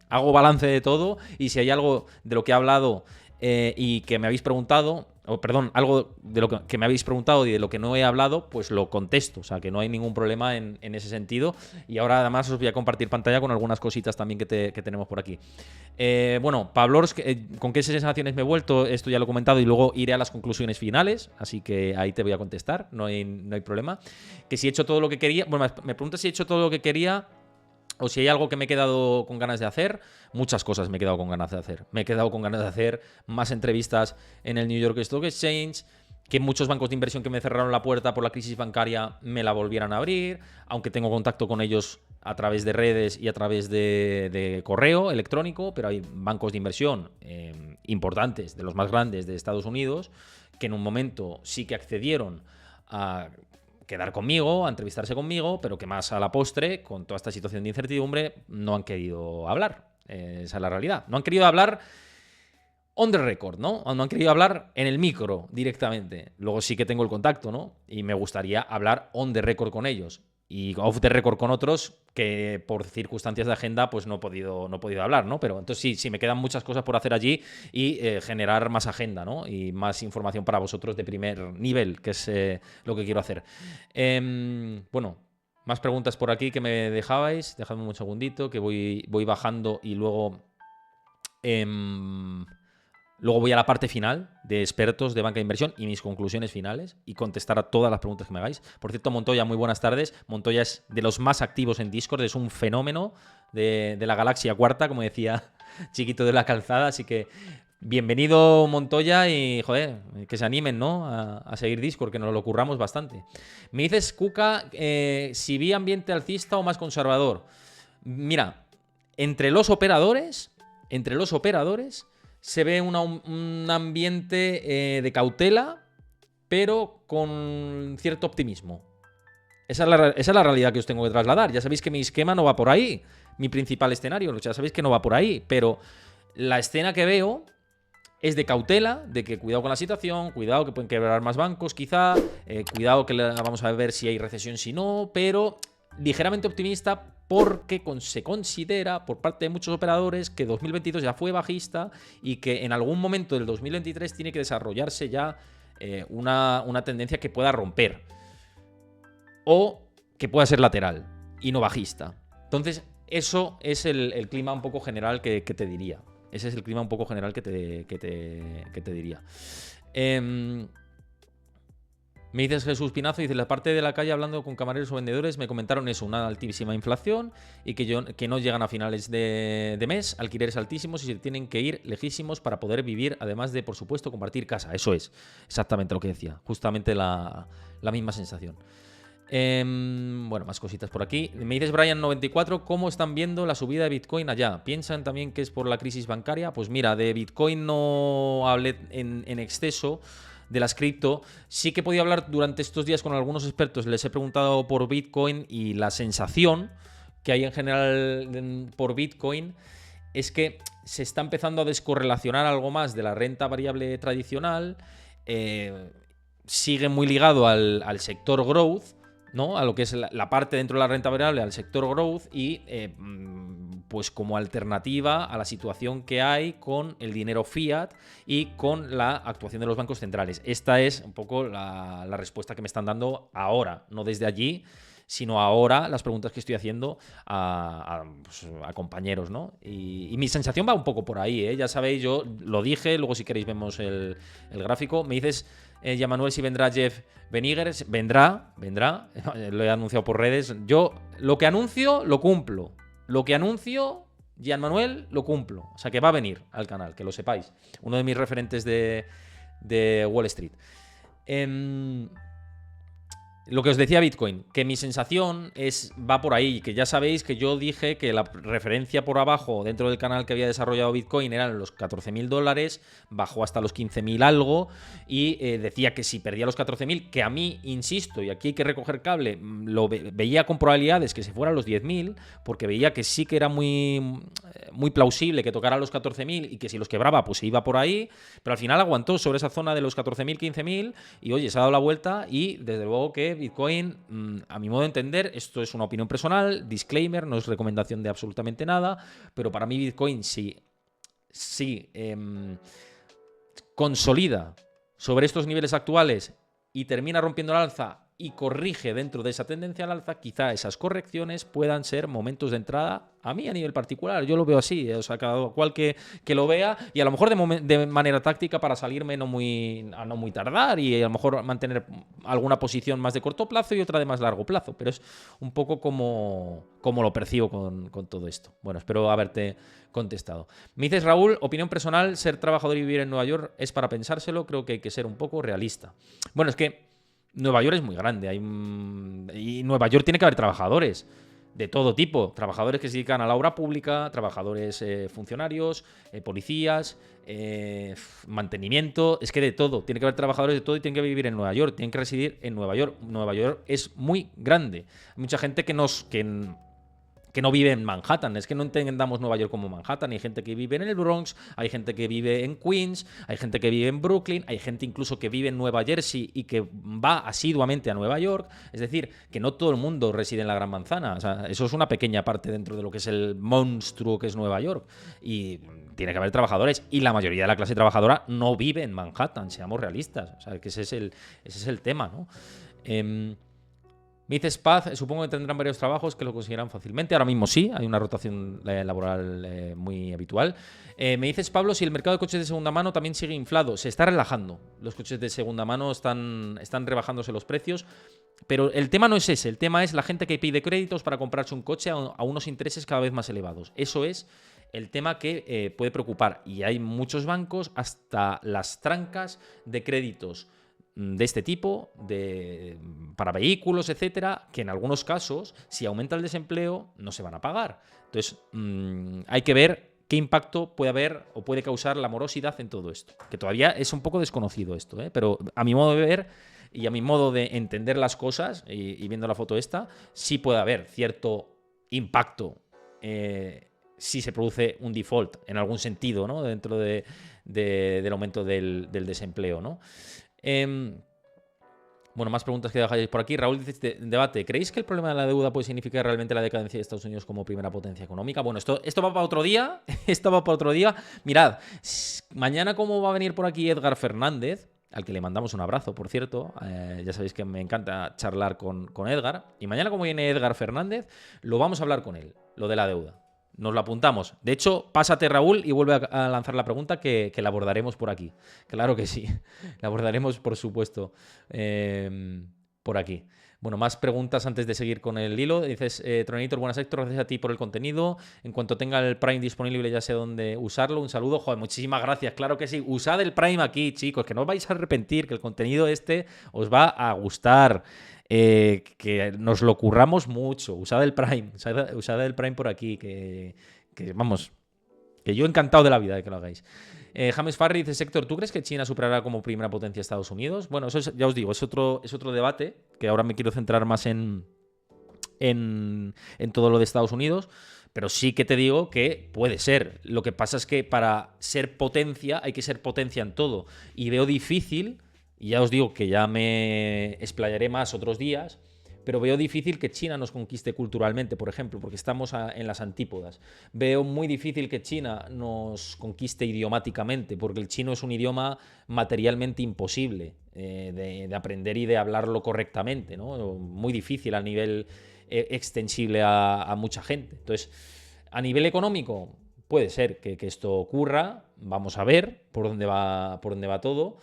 [SPEAKER 1] hago balance de todo y si hay algo de lo que he hablado y que me habéis preguntado, algo de lo que me habéis preguntado y de lo que no he hablado, pues lo contesto. O sea, que no hay ningún problema en ese sentido. Y ahora además os voy a compartir pantalla con algunas cositas también que tenemos por aquí. Bueno, Pablo, ¿con qué sensaciones me he vuelto? Esto ya lo he comentado y luego iré a las conclusiones finales. Así que ahí te voy a contestar, no hay problema. Que si he hecho todo lo que quería... Bueno, me preguntas si he hecho todo lo que quería... O si hay algo que me he quedado con ganas de hacer. Muchas cosas me he quedado con ganas de hacer. Me he quedado con ganas de hacer más entrevistas en el New York Stock Exchange, que muchos bancos de inversión que me cerraron la puerta por la crisis bancaria me la volvieran a abrir, aunque tengo contacto con ellos a través de redes y a través de correo electrónico, pero hay bancos de inversión importantes, de los más grandes de Estados Unidos, que en un momento sí que accedieron a quedar conmigo, a entrevistarse conmigo, pero que más a la postre, con toda esta situación de incertidumbre, no han querido hablar. Esa es la realidad. No han querido hablar on the record, ¿no? No han querido hablar en el micro directamente. Luego sí que tengo el contacto, ¿no? Y me gustaría hablar on the record con ellos. Y off the record con otros que por circunstancias de agenda pues no he podido hablar, ¿no? Pero entonces sí, me quedan muchas cosas por hacer allí y generar más agenda, ¿no? Y más información para vosotros de primer nivel, que es lo que quiero hacer. Bueno, más preguntas por aquí que me dejabais. Dejadme un segundito que voy bajando y luego... Luego voy a la parte final de expertos de banca de inversión y mis conclusiones finales y contestar a todas las preguntas que me hagáis. Por cierto, Montoya, muy buenas tardes. Montoya es de los más activos en Discord, es un fenómeno de la galaxia cuarta, como decía Chiquito de la Calzada. Así que bienvenido, Montoya, y joder, que se animen, ¿no? A seguir Discord, que nos lo curramos bastante. Me dices, Cuca, si vi ambiente alcista o más conservador. Mira, entre los operadores se ve un ambiente de cautela, pero con cierto optimismo. Esa es la realidad que os tengo que trasladar. Ya sabéis que mi esquema no va por ahí. Mi principal escenario, ya sabéis que no va por ahí. Pero la escena que veo es de cautela, de que cuidado con la situación, cuidado que pueden quebrar más bancos quizá, cuidado que vamos a ver si hay recesión, si no, pero ligeramente optimista porque se considera por parte de muchos operadores que 2022 ya fue bajista y que en algún momento del 2023 tiene que desarrollarse ya una tendencia que pueda romper o que pueda ser lateral y no bajista. Entonces, eso es el clima un poco general que te diría. Ese es el clima un poco general que te diría. Me dices Jesús Pinazo, dice, la parte de la calle hablando con camareros o vendedores me comentaron eso, una altísima inflación y que no llegan a finales de mes, alquileres altísimos y se tienen que ir lejísimos para poder vivir, además de, por supuesto, compartir casa. Eso es exactamente lo que decía, justamente la misma sensación. Bueno, más cositas por aquí. Me dices Brian94, ¿cómo están viendo la subida de Bitcoin allá? ¿Piensan también que es por la crisis bancaria? Pues mira, de Bitcoin no hablé en exceso, de las cripto. Sí que he podido hablar durante estos días con algunos expertos, les he preguntado por Bitcoin y la sensación que hay en general por Bitcoin es que se está empezando a descorrelacionar algo más de la renta variable tradicional, sigue muy ligado al sector growth, ¿no? A lo que es la parte dentro de la renta variable, al sector growth y pues como alternativa a la situación que hay con el dinero fiat y con la actuación de los bancos centrales. Esta es un poco la respuesta que me están dando ahora, no desde allí, sino ahora las preguntas que estoy haciendo a compañeros, ¿no? Y mi sensación va un poco por ahí, ¿eh? Ya sabéis, yo lo dije, luego si queréis vemos el gráfico. Me dices, ya Manuel, si vendrá Jeff Beniguer. Vendrá, lo he anunciado por redes. Yo lo que anuncio, lo cumplo. Lo que anuncio, Jean Manuel, lo cumplo. O sea que va a venir al canal, que lo sepáis. Uno de mis referentes de Wall Street. Lo que os decía Bitcoin, que mi sensación va por ahí, que ya sabéis que yo dije que la referencia por abajo dentro del canal que había desarrollado Bitcoin eran los $14.000, bajó hasta los 15.000 algo y decía que si perdía los 14.000, que a mí, insisto, y aquí hay que recoger cable, lo veía con probabilidades que se fuera a los 10.000, porque veía que sí que era muy plausible que tocara los 14.000 y que si los quebraba pues se iba por ahí, pero al final aguantó sobre esa zona de los 14.000, 15.000 y oye, se ha dado la vuelta y desde luego que Bitcoin, a mi modo de entender, esto es una opinión personal, disclaimer, no es recomendación de absolutamente nada, pero para mí Bitcoin sí consolida sobre estos niveles actuales y termina rompiendo el alza y corrige dentro de esa tendencia al alza, quizá esas correcciones puedan ser momentos de entrada. A mí a nivel particular, yo lo veo así, o sea, cada cual que lo vea y a lo mejor de manera táctica para salirme a no muy tardar y a lo mejor mantener alguna posición más de corto plazo y otra de más largo plazo, pero es un poco como lo percibo con todo esto. Bueno, espero haberte contestado. Me dices, Raúl, opinión personal, ser trabajador y vivir en Nueva York es para pensárselo, creo que hay que ser un poco realista. Bueno, es que Nueva York es muy grande y Nueva York tiene que haber trabajadores de todo tipo, trabajadores que se dedican a la obra pública, trabajadores funcionarios, policías, mantenimiento, es que de todo, tiene que haber trabajadores de todo y tienen que vivir en Nueva York, tienen que residir en Nueva York. Nueva York es muy grande, hay mucha gente que no vive en Manhattan, es que no entendamos Nueva York como Manhattan, hay gente que vive en el Bronx, hay gente que vive en Queens, hay gente que vive en Brooklyn, hay gente incluso que vive en Nueva Jersey y que va asiduamente a Nueva York, es decir, que no todo el mundo reside en la Gran Manzana, o sea, eso es una pequeña parte dentro de lo que es el monstruo que es Nueva York y tiene que haber trabajadores y la mayoría de la clase trabajadora no vive en Manhattan, seamos realistas, o sea, que ese es el tema, ¿no? Me dices Paz, supongo que tendrán varios trabajos que lo conseguirán fácilmente. Ahora mismo sí, hay una rotación laboral muy habitual. Me dices Pablo, si el mercado de coches de segunda mano también sigue inflado. Se está relajando. Los coches de segunda mano están rebajándose los precios. Pero el tema no es ese. El tema es la gente que pide créditos para comprarse un coche a unos intereses cada vez más elevados. Eso es el tema que puede preocupar. Y hay muchos bancos, hasta las trancas de créditos de este tipo, para vehículos, etcétera, que en algunos casos, si aumenta el desempleo, no se van a pagar. Entonces, hay que ver qué impacto puede haber o puede causar la morosidad en todo esto. Que todavía es un poco desconocido esto, pero a mi modo de ver y a mi modo de entender las cosas, y viendo la foto esta, sí puede haber cierto impacto si se produce un default en algún sentido, ¿no? Dentro del aumento del desempleo, ¿no? Bueno, más preguntas que dejáis por aquí. Raúl dice, debate, ¿creéis que el problema de la deuda puede significar realmente la decadencia de Estados Unidos como primera potencia económica? Bueno, esto va para otro día. Esto va para otro día. Mirad, mañana como va a venir por aquí Edgar Fernández, al que le mandamos un abrazo, por cierto. Ya sabéis que me encanta charlar con Edgar. Y mañana, como viene Edgar Fernández, lo vamos a hablar con él, lo de la deuda. Nos lo apuntamos. De hecho, pásate, Raúl, y vuelve a lanzar la pregunta que la abordaremos por aquí. Claro que sí. La abordaremos, por supuesto, por aquí. Bueno, más preguntas antes de seguir con el hilo. Dices, Tronator, buenas, Héctor, gracias a ti por el contenido. En cuanto tenga el Prime disponible ya sé dónde usarlo. Un saludo. Joder, muchísimas gracias. Claro que sí. Usad el Prime aquí, chicos, que no os vais a arrepentir, que el contenido este os va a gustar. Que nos lo curramos mucho. Usad el Prime. Usad el Prime por aquí, que vamos, que yo encantado de la vida de que lo hagáis. James Farri dice, Sector, ¿tú crees que China superará como primera potencia a Estados Unidos? Bueno, eso ya os digo, es otro debate, que ahora me quiero centrar más en todo lo de Estados Unidos, pero sí que te digo que puede ser. Lo que pasa es que para ser potencia hay que ser potencia en todo. Y veo difícil, y ya os digo que ya me explayaré más otros días, pero veo difícil que China nos conquiste culturalmente, por ejemplo, porque estamos en las antípodas. Veo muy difícil que China nos conquiste idiomáticamente, porque el chino es un idioma materialmente imposible de aprender y de hablarlo correctamente, ¿no? Muy difícil a nivel extensible a mucha gente. Entonces, a nivel económico, puede ser que esto ocurra, vamos a ver por dónde va todo,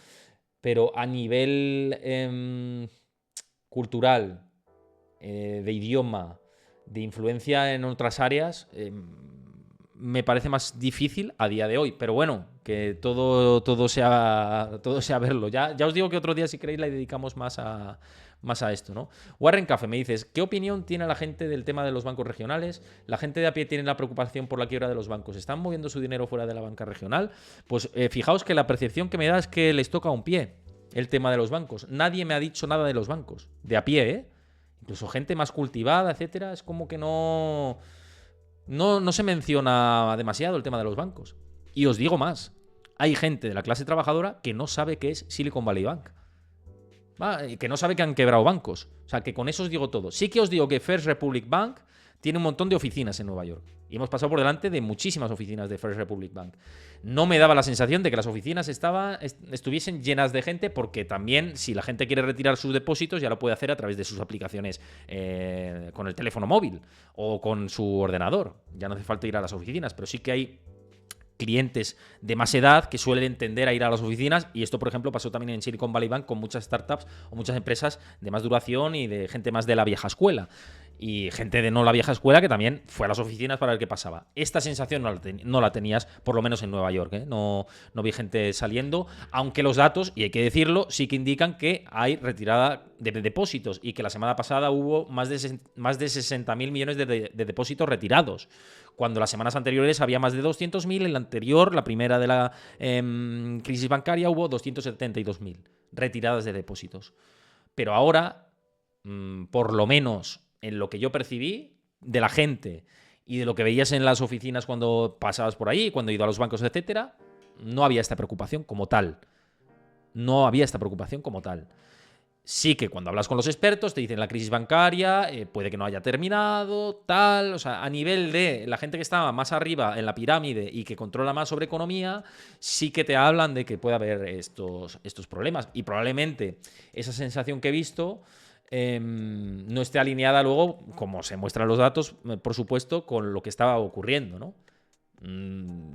[SPEAKER 1] pero a nivel cultural, de idioma, de influencia en otras áreas, me parece más difícil a día de hoy. Pero bueno, que todo sea verlo. Ya os digo que otro día, si queréis, le dedicamos más a esto, ¿no? Warren Café me dices, ¿qué opinión tiene la gente del tema de los bancos regionales? ¿La gente de a pie tiene la preocupación por la quiebra de los bancos? ¿Están moviendo su dinero fuera de la banca regional? Pues fijaos que la percepción que me da es que les toca un pie el tema de los bancos. Nadie me ha dicho nada de los bancos. De a pie, ¿eh? Incluso gente más cultivada, etcétera, es como que no se menciona demasiado el tema de los bancos. Y os digo más, hay gente de la clase trabajadora que no sabe qué es Silicon Valley Bank. Que no sabe que han quebrado bancos. O sea, que con eso os digo todo. Sí que os digo que First Republic Bank tiene un montón de oficinas en Nueva York. Y hemos pasado por delante de muchísimas oficinas de First Republic Bank. No me daba la sensación de que las oficinas estuviesen llenas de gente, porque también, si la gente quiere retirar sus depósitos, ya lo puede hacer a través de sus aplicaciones con el teléfono móvil o con su ordenador. Ya no hace falta ir a las oficinas, pero sí que hay clientes de más edad que suelen entender a ir a las oficinas, y esto, por ejemplo, pasó también en Silicon Valley Bank con muchas startups o muchas empresas de más duración y de gente más de la vieja escuela. Y gente de no la vieja escuela que también fue a las oficinas para ver qué pasaba. Esta sensación no la tenías, por lo menos en Nueva York, ¿eh? No vi gente saliendo, aunque los datos, y hay que decirlo, sí que indican que hay retirada de depósitos y que la semana pasada hubo más de 60.000 millones de depósitos retirados, cuando las semanas anteriores había más de 200.000. En la anterior, la primera de la crisis bancaria, hubo 272.000 retiradas de depósitos. Pero ahora, por lo menos en lo que yo percibí de la gente y de lo que veías en las oficinas cuando pasabas por ahí, cuando he ido a los bancos, etcétera, no había esta preocupación como tal. No había esta preocupación como tal. Sí que cuando hablas con los expertos te dicen la crisis bancaria puede que no haya terminado, tal. O sea, a nivel de la gente que estaba más arriba en la pirámide y que controla más sobre economía, sí que te hablan de que puede haber estos problemas. Y probablemente esa sensación que he visto no esté alineada luego, como se muestran los datos, por supuesto, con lo que estaba ocurriendo, ¿no?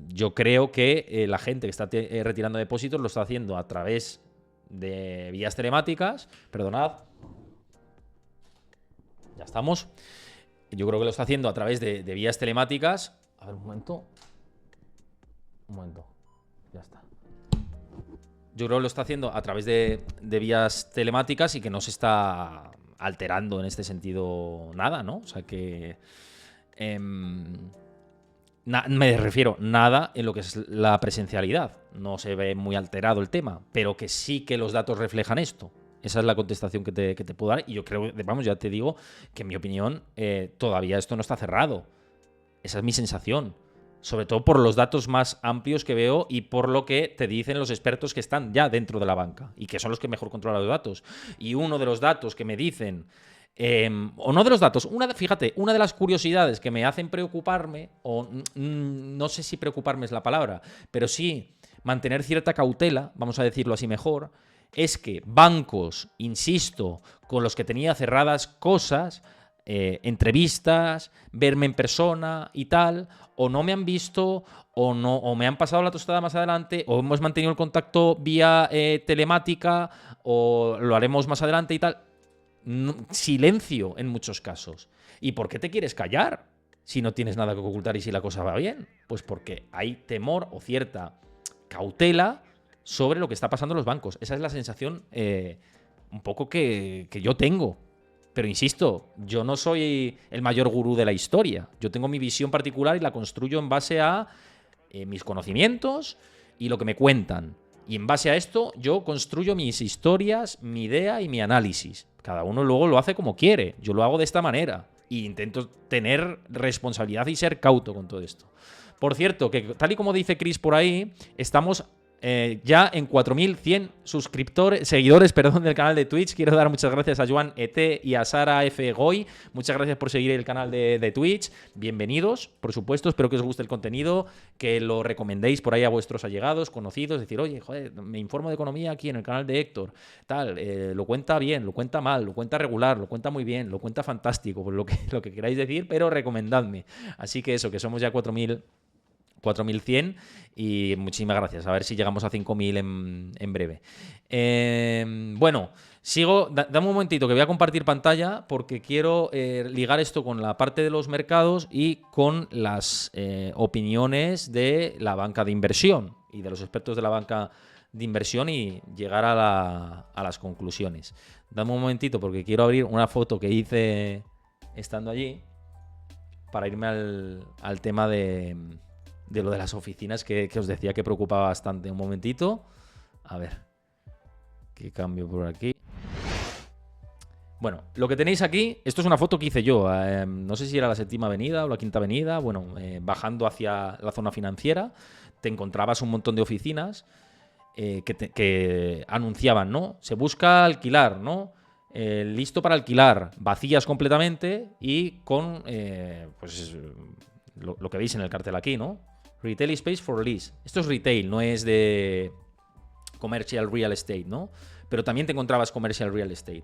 [SPEAKER 1] Yo creo que la gente que está retirando depósitos lo está haciendo a través de vías telemáticas. Perdonad. Ya estamos. Yo creo que lo está haciendo a través de vías telemáticas. A ver, un momento. Ya está. Yo creo que lo está haciendo a través de vías telemáticas y que no se está alterando en este sentido nada, ¿no? O sea que... me refiero nada en lo que es la presencialidad. No se ve muy alterado el tema, pero que sí que los datos reflejan esto. Esa es la contestación que te puedo dar. Y yo creo, vamos, ya te digo que en mi opinión todavía esto no está cerrado. Esa es mi sensación. Sobre todo por los datos más amplios que veo y por lo que te dicen los expertos que están ya dentro de la banca y que son los que mejor controlan los datos. Y uno de los datos que me dicen... o no de los datos, fíjate, una de las curiosidades que me hacen preocuparme, o no sé si preocuparme es la palabra, pero sí mantener cierta cautela, vamos a decirlo así mejor, es que bancos, insisto, con los que tenía cerradas cosas, entrevistas, verme en persona y tal, o no me han visto, o no, o me han pasado la tostada más adelante, o hemos mantenido el contacto vía telemática, o lo haremos más adelante y tal. Silencio en muchos casos. ¿Y por qué te quieres callar si no tienes nada que ocultar y si la cosa va bien? Pues porque hay temor o cierta cautela sobre lo que está pasando en los bancos. Esa es la sensación un poco que yo tengo. Pero insisto, yo no soy el mayor gurú de la historia. Yo tengo mi visión particular y la construyo en base a mis conocimientos y lo que me cuentan. Y en base a esto yo construyo mis historias, mi idea y mi análisis. Cada uno luego lo hace como quiere. Yo lo hago de esta manera. E intento tener responsabilidad y ser cauto con todo esto. Por cierto, que tal y como dice Chris por ahí, estamos ya en 4.100 seguidores del canal de Twitch. Quiero dar muchas gracias a Joan ET y a Sara F. Goy. Muchas gracias por seguir el canal de Twitch. Bienvenidos, por supuesto. Espero que os guste el contenido, que lo recomendéis por ahí a vuestros allegados, conocidos. Decir, oye, joder, me informo de economía aquí en el canal de Héctor. Tal, lo cuenta bien, lo cuenta mal, lo cuenta regular, lo cuenta muy bien, lo cuenta fantástico, por lo que queráis decir, pero recomendadme. Así que eso, que somos ya 4.100 y muchísimas gracias. A ver si llegamos a 5.000 en breve. Bueno, sigo. Dame un momentito que voy a compartir pantalla porque quiero ligar esto con la parte de los mercados y con las opiniones de la banca de inversión y de los expertos de la banca de inversión y llegar a las conclusiones. Dame un momentito porque quiero abrir una foto que hice estando allí para irme al tema de lo de las oficinas que os decía que preocupaba bastante. Un momentito. A ver. ¿Qué cambio por aquí? Bueno, lo que tenéis aquí, esto es una foto que hice yo. No sé si era la 7ª avenida o la 5ª avenida. Bueno, bajando hacia la zona financiera, te encontrabas un montón de oficinas que anunciaban, ¿no? Se busca alquilar, ¿no? Listo para alquilar, vacías completamente y con, pues, lo que veis en el cartel aquí, ¿no? Retail space for lease. Esto es retail, no es de commercial real estate, ¿no? Pero también te encontrabas commercial real estate.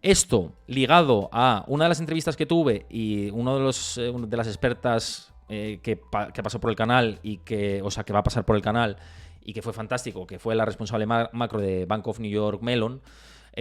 [SPEAKER 1] Esto ligado a una de las entrevistas que tuve y una de las expertas que pasó por el canal y que va a pasar por el canal y que fue fantástico, que fue la responsable macro de Bank of New York Mellon,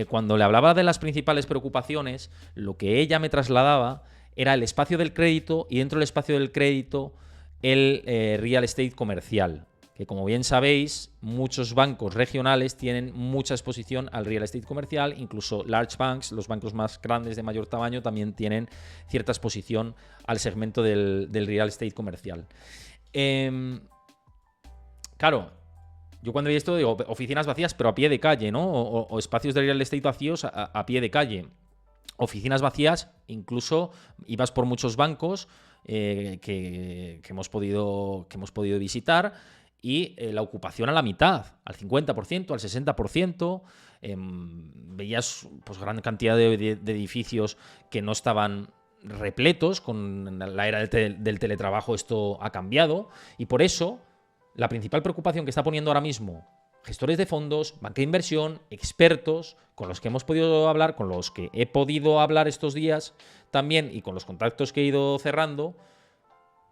[SPEAKER 1] cuando le hablaba de las principales preocupaciones, lo que ella me trasladaba era el espacio del crédito y dentro del espacio del crédito el real estate comercial, que como bien sabéis, muchos bancos regionales tienen mucha exposición al real estate comercial, incluso large banks, los bancos más grandes de mayor tamaño, también tienen cierta exposición al segmento del real estate comercial. Claro, yo cuando vi esto digo, oficinas vacías pero a pie de calle, ¿no? O espacios de real estate vacíos a pie de calle. Oficinas vacías, incluso ibas por muchos bancos que hemos podido visitar y la ocupación a la mitad, al 50%, al 60%. Veías pues gran cantidad de edificios que no estaban repletos. Con la era del teletrabajo esto ha cambiado y por eso la principal preocupación que está poniendo ahora mismo gestores de fondos, banca de inversión, expertos, con los que hemos podido hablar, con los que he podido hablar estos días también y con los contactos que he ido cerrando,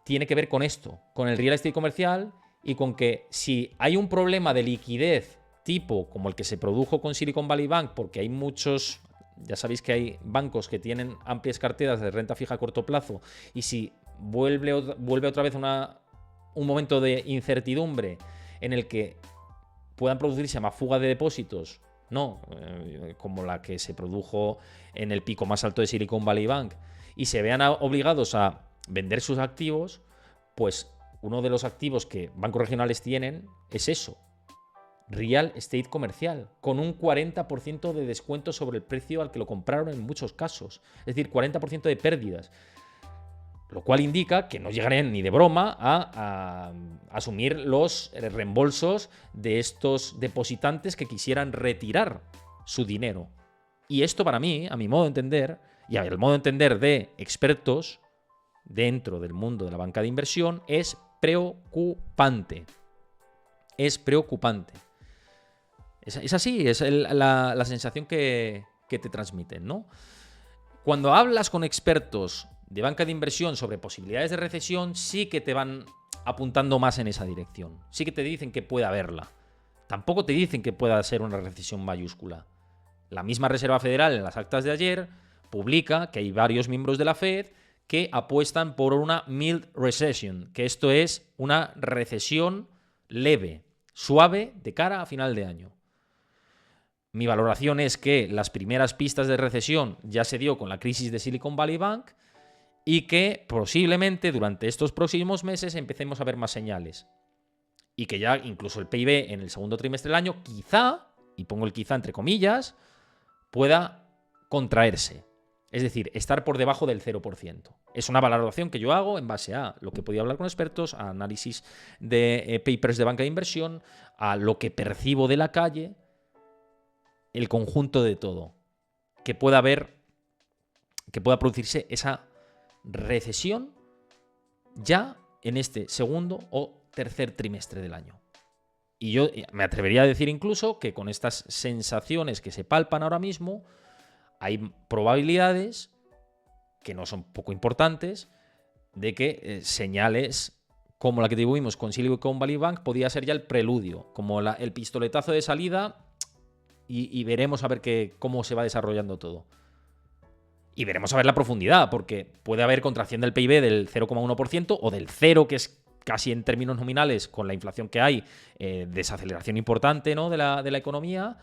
[SPEAKER 1] tiene que ver con esto, con el real estate comercial y con que si hay un problema de liquidez tipo como el que se produjo con Silicon Valley Bank, porque hay muchos, ya sabéis que hay bancos que tienen amplias carteras de renta fija a corto plazo y si vuelve otra vez un momento de incertidumbre en el que puedan producirse más fuga de depósitos, no, como la que se produjo en el pico más alto de Silicon Valley Bank, y se vean obligados a vender sus activos, pues uno de los activos que bancos regionales tienen es eso, real estate comercial, con un 40% de descuento sobre el precio al que lo compraron en muchos casos, es decir, 40% de pérdidas. Lo cual indica que no llegarían ni de broma a asumir los reembolsos de estos depositantes que quisieran retirar su dinero. Y esto para mí, a mi modo de entender, y al modo de entender de expertos dentro del mundo de la banca de inversión, es preocupante. Es preocupante. Es así, es la sensación que te transmiten, ¿no? Cuando hablas con expertos de banca de inversión sobre posibilidades de recesión, sí que te van apuntando más en esa dirección. Sí que te dicen que puede haberla. Tampoco te dicen que pueda ser una recesión mayúscula. La misma Reserva Federal, en las actas de ayer, publica que hay varios miembros de la Fed que apuestan por una mild recession, que esto es una recesión leve, suave, de cara a final de año. Mi valoración es que las primeras pistas de recesión ya se dio con la crisis de Silicon Valley Bank y que posiblemente durante estos próximos meses empecemos a ver más señales. Y que ya incluso el PIB en el segundo trimestre del año quizá, y pongo el quizá entre comillas, pueda contraerse. Es decir, estar por debajo del 0%. Es una valoración que yo hago en base a lo que he podido hablar con expertos, a análisis de papers de banca de inversión, a lo que percibo de la calle, el conjunto de todo. Que pueda producirse esa recesión ya en este segundo o tercer trimestre del año. Y yo me atrevería a decir incluso que con estas sensaciones que se palpan ahora mismo, hay probabilidades, que no son poco importantes, de que señales como la que tuvimos con Silicon Valley Bank podía ser ya el preludio, como el pistoletazo de salida, y veremos a ver cómo se va desarrollando todo. Y veremos a ver la profundidad, porque puede haber contracción del PIB del 0,1% o del 0%, que es casi en términos nominales, con la inflación que hay, desaceleración importante, ¿no?, de la economía.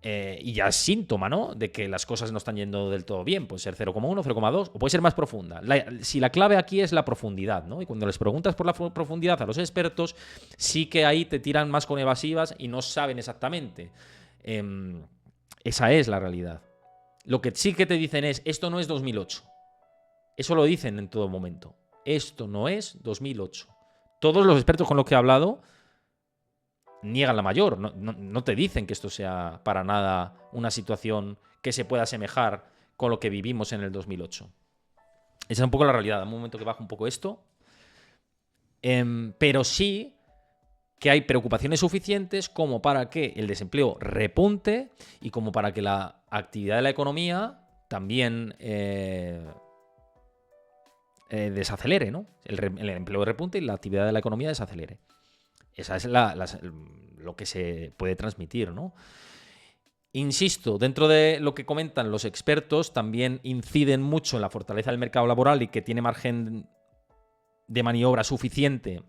[SPEAKER 1] Y ya es síntoma, ¿no?, de que las cosas no están yendo del todo bien. Puede ser 0,1, 0,2 o puede ser más profunda. Si la clave aquí es la profundidad, ¿no? Y cuando les preguntas por la profundidad a los expertos, sí que ahí te tiran más con evasivas y no saben exactamente. Esa es la realidad. Lo que sí que te dicen es, esto no es 2008. Eso lo dicen en todo momento. Esto no es 2008. Todos los expertos con los que he hablado niegan la mayor. No te dicen que esto sea para nada una situación que se pueda asemejar con lo que vivimos en el 2008. Esa es un poco la realidad. En un momento que baja un poco esto. Pero sí que hay preocupaciones suficientes como para que el desempleo repunte y como para que la actividad de la economía también desacelere, ¿no? El empleo repunte y la actividad de la economía desacelere. Esa es lo que se puede transmitir, ¿no? Insisto, dentro de lo que comentan los expertos, también inciden mucho en la fortaleza del mercado laboral y que tiene margen de maniobra suficiente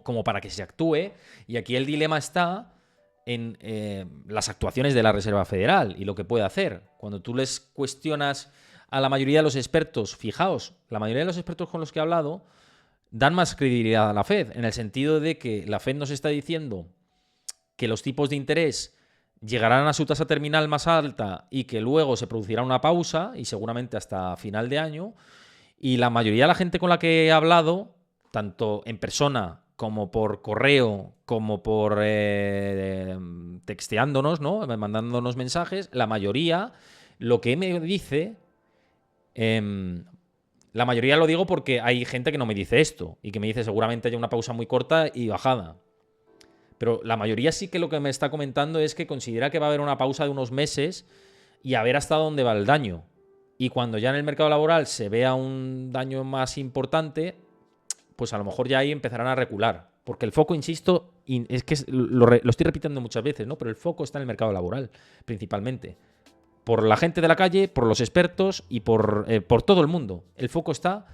[SPEAKER 1] como para que se actúe. Y aquí el dilema está en las actuaciones de la Reserva Federal y lo que puede hacer. Cuando tú les cuestionas a la mayoría de los expertos, fijaos, la mayoría de los expertos con los que he hablado dan más credibilidad a la Fed, en el sentido de que la Fed nos está diciendo que los tipos de interés llegarán a su tasa terminal más alta y que luego se producirá una pausa, y seguramente hasta final de año, y la mayoría de la gente con la que he hablado, tanto en persona como por correo, como por texteándonos, ¿no?, mandándonos mensajes, la mayoría lo que me dice... la mayoría lo digo porque hay gente que no me dice esto y que me dice seguramente hay una pausa muy corta y bajada. Pero la mayoría sí que lo que me está comentando es que considera que va a haber una pausa de unos meses y a ver hasta dónde va el daño. Y cuando ya en el mercado laboral se vea un daño más importante, pues a lo mejor ya ahí empezarán a recular. Porque el foco, insisto, es que lo estoy repitiendo muchas veces, ¿no? Pero el foco está en el mercado laboral, principalmente. Por la gente de la calle, por los expertos y por todo el mundo. El foco está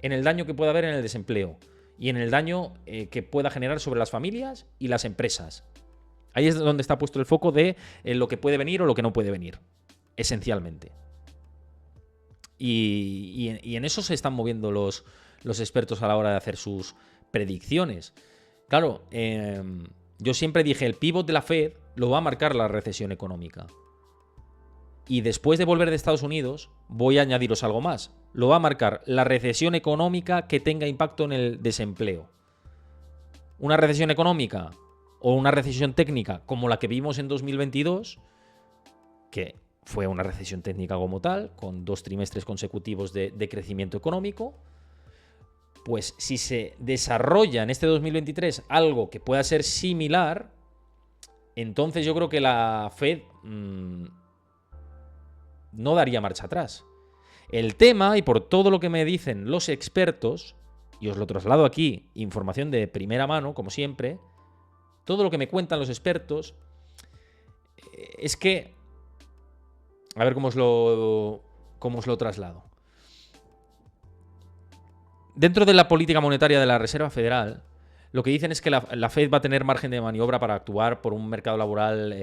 [SPEAKER 1] en el daño que pueda haber en el desempleo y en el daño que pueda generar sobre las familias y las empresas. Ahí es donde está puesto el foco de lo que puede venir o lo que no puede venir, esencialmente. Y en eso se están moviendo los expertos a la hora de hacer sus predicciones. Claro, yo siempre dije, el pivot de la Fed lo va a marcar la recesión económica. Y después de volver de Estados Unidos, voy a añadiros algo más. Lo va a marcar la recesión económica que tenga impacto en el desempleo. Una recesión económica o una recesión técnica como la que vimos en 2022, que fue una recesión técnica como tal, con 2 trimestres consecutivos de crecimiento económico, pues si se desarrolla en este 2023 algo que pueda ser similar, entonces yo creo que la Fed no daría marcha atrás. El tema, y por todo lo que me dicen los expertos, y os lo traslado aquí, información de primera mano, como siempre, todo lo que me cuentan los expertos es que... A ver cómo os lo traslado. Dentro de la política monetaria de la Reserva Federal, lo que dicen es que la Fed va a tener margen de maniobra para actuar por un mercado laboral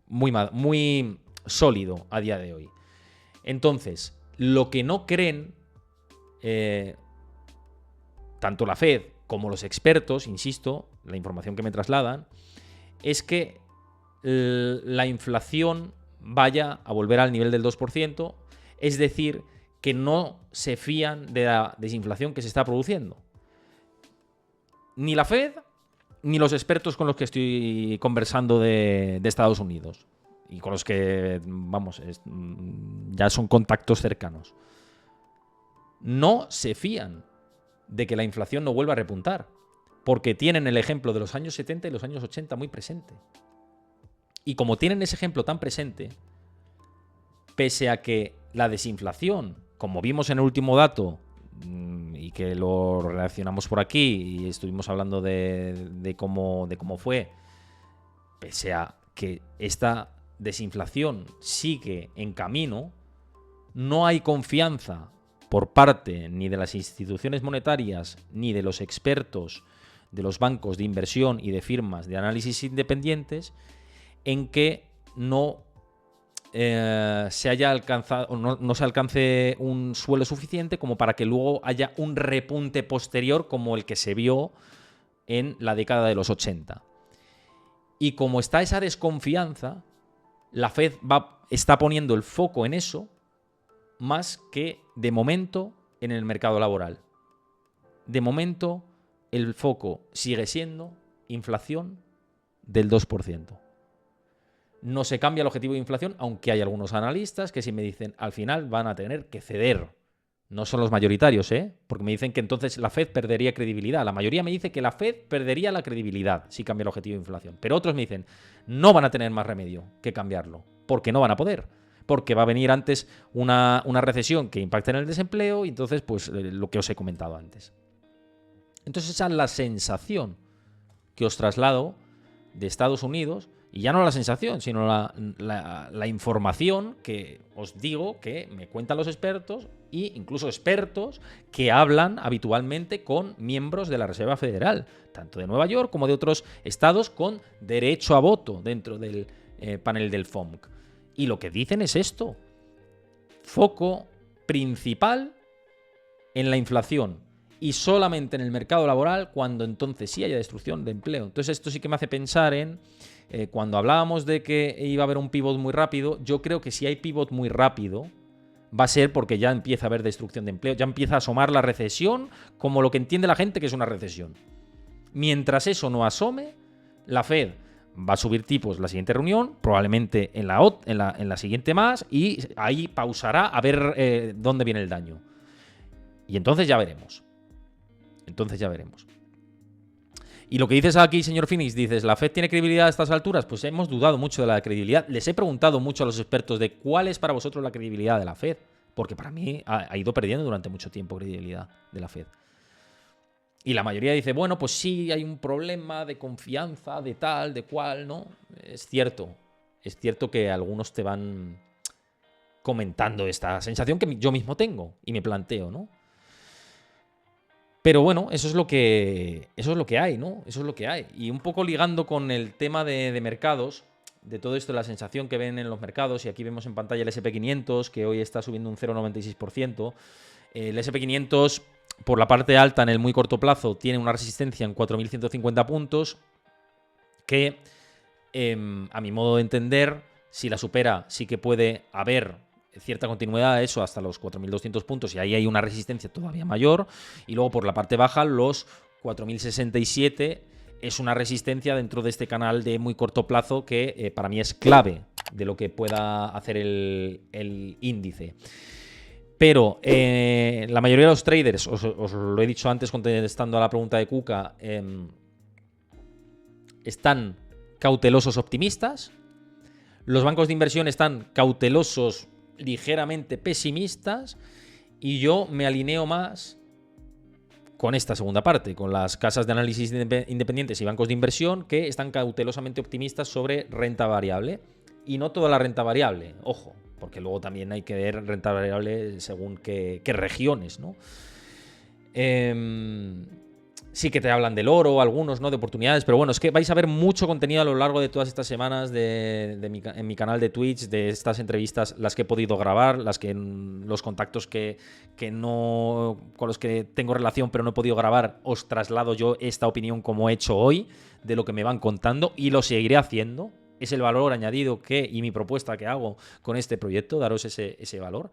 [SPEAKER 1] muy sólido a día de hoy. Entonces, lo que no creen tanto la Fed como los expertos, insisto, la información que me trasladan, es que la inflación vaya a volver al nivel del 2%, es decir, que no se fían de la desinflación que se está produciendo. Ni la Fed, ni los expertos con los que estoy conversando de Estados Unidos y con los que, vamos, ya son contactos cercanos. No se fían de que la inflación no vuelva a repuntar, porque tienen el ejemplo de los años 70 y los años 80 muy presente. Y como tienen ese ejemplo tan presente, pese a que la desinflación, como vimos en el último dato, y que lo relacionamos por aquí y estuvimos hablando de cómo fue, pese a que esta desinflación sigue en camino, no hay confianza por parte ni de las instituciones monetarias ni de los expertos de los bancos de inversión y de firmas de análisis independientes en que no se haya alcanzado, o no se alcance un suelo suficiente como para que luego haya un repunte posterior como el que se vio en la década de los 80. Y como está esa desconfianza, la Fed está poniendo el foco en eso más que, de momento, en el mercado laboral. De momento, el foco sigue siendo inflación del 2%. No se cambia el objetivo de inflación, aunque hay algunos analistas que sí me dicen al final van a tener que ceder. No son los mayoritarios, porque me dicen que entonces la Fed perdería credibilidad. La mayoría me dice que la Fed perdería la credibilidad si cambia el objetivo de inflación. Pero otros me dicen no van a tener más remedio que cambiarlo, porque no van a poder. Porque va a venir antes una recesión que impacte en el desempleo y entonces pues lo que os he comentado antes. Entonces esa es la sensación que os traslado de Estados Unidos. Y ya no la sensación, sino la información que os digo que me cuentan los expertos e incluso expertos que hablan habitualmente con miembros de la Reserva Federal, tanto de Nueva York como de otros estados con derecho a voto dentro del panel del FOMC. Y lo que dicen es esto: foco principal en la inflación y solamente en el mercado laboral cuando entonces sí haya destrucción de empleo. Entonces esto sí que me hace pensar en... cuando hablábamos de que iba a haber un pivot muy rápido, yo creo que si hay pivot muy rápido, va a ser porque ya empieza a haber destrucción de empleo, ya empieza a asomar la recesión como lo que entiende la gente que es una recesión. Mientras eso no asome, la Fed va a subir tipos la siguiente reunión, probablemente en la siguiente más, y ahí pausará a ver dónde viene el daño. Y entonces ya veremos. Y lo que dices aquí, señor Phoenix, dices, ¿la Fed tiene credibilidad a estas alturas? Pues hemos dudado mucho de la credibilidad. Les he preguntado mucho a los expertos de cuál es para vosotros la credibilidad de la Fed. Porque para mí ha ido perdiendo durante mucho tiempo credibilidad de la Fed. Y la mayoría dice, bueno, pues sí, hay un problema de confianza, de tal, de cual, ¿no? Es cierto que algunos te van comentando esta sensación que yo mismo tengo y me planteo, ¿no? Pero bueno, eso es lo que hay, ¿no? Eso es lo que hay. Y un poco ligando con el tema de mercados, de todo esto, la sensación que ven en los mercados, y aquí vemos en pantalla el S&P500, que hoy está subiendo un 0,96%. El S&P500, por la parte alta, en el muy corto plazo, tiene una resistencia en 4.150 puntos, que, a mi modo de entender, si la supera, sí que puede haber cierta continuidad a eso hasta los 4.200 puntos, y ahí hay una resistencia todavía mayor. Y luego por la parte baja, los 4.067 es una resistencia dentro de este canal de muy corto plazo que para mí es clave de lo que pueda hacer el índice. Pero la mayoría de los traders, os lo he dicho antes contestando a la pregunta de Kuka, están cautelosos optimistas. Los bancos de inversión están cautelosos, ligeramente pesimistas. Y yo me alineo más con esta segunda parte, con las casas de análisis independientes y bancos de inversión que están cautelosamente optimistas sobre renta variable. Y no toda la renta variable, ojo, porque luego también hay que ver renta variable según qué regiones, ¿no? Sí que te hablan del oro, algunos, ¿no? De oportunidades, pero bueno, es que vais a ver mucho contenido a lo largo de todas estas semanas en mi canal de Twitch, de estas entrevistas, las que he podido grabar, los contactos no, con los que tengo relación pero no he podido grabar, os traslado yo esta opinión como he hecho hoy, de lo que me van contando, y lo seguiré haciendo. Es el valor añadido y mi propuesta que hago con este proyecto, daros ese valor.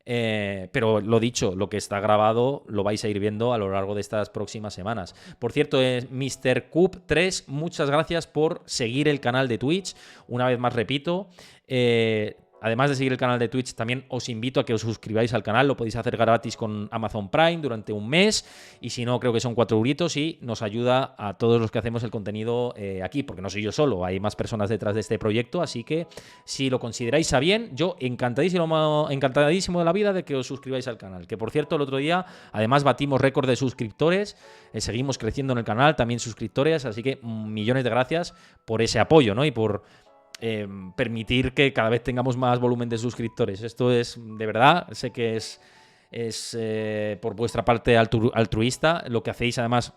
[SPEAKER 1] Pero lo dicho, lo que está grabado lo vais a ir viendo a lo largo de estas próximas semanas. Por cierto, MrCube3, muchas gracias por seguir el canal de Twitch. Una vez más repito, además de seguir el canal de Twitch, también os invito a que os suscribáis al canal. Lo podéis hacer gratis con Amazon Prime durante un mes. Y si no, creo que son 4 euritos y nos ayuda a todos los que hacemos el contenido aquí, porque no soy yo solo, hay más personas detrás de este proyecto. Así que si lo consideráis a bien, yo encantadísimo de la vida de que os suscribáis al canal. Que por cierto, el otro día, además, batimos récord de suscriptores. Seguimos creciendo en el canal, también suscriptores. Así que millones de gracias por ese apoyo, ¿no? Y por permitir que cada vez tengamos más volumen de suscriptores. Esto es, de verdad, sé que es por vuestra parte altruista. Lo que hacéis, además,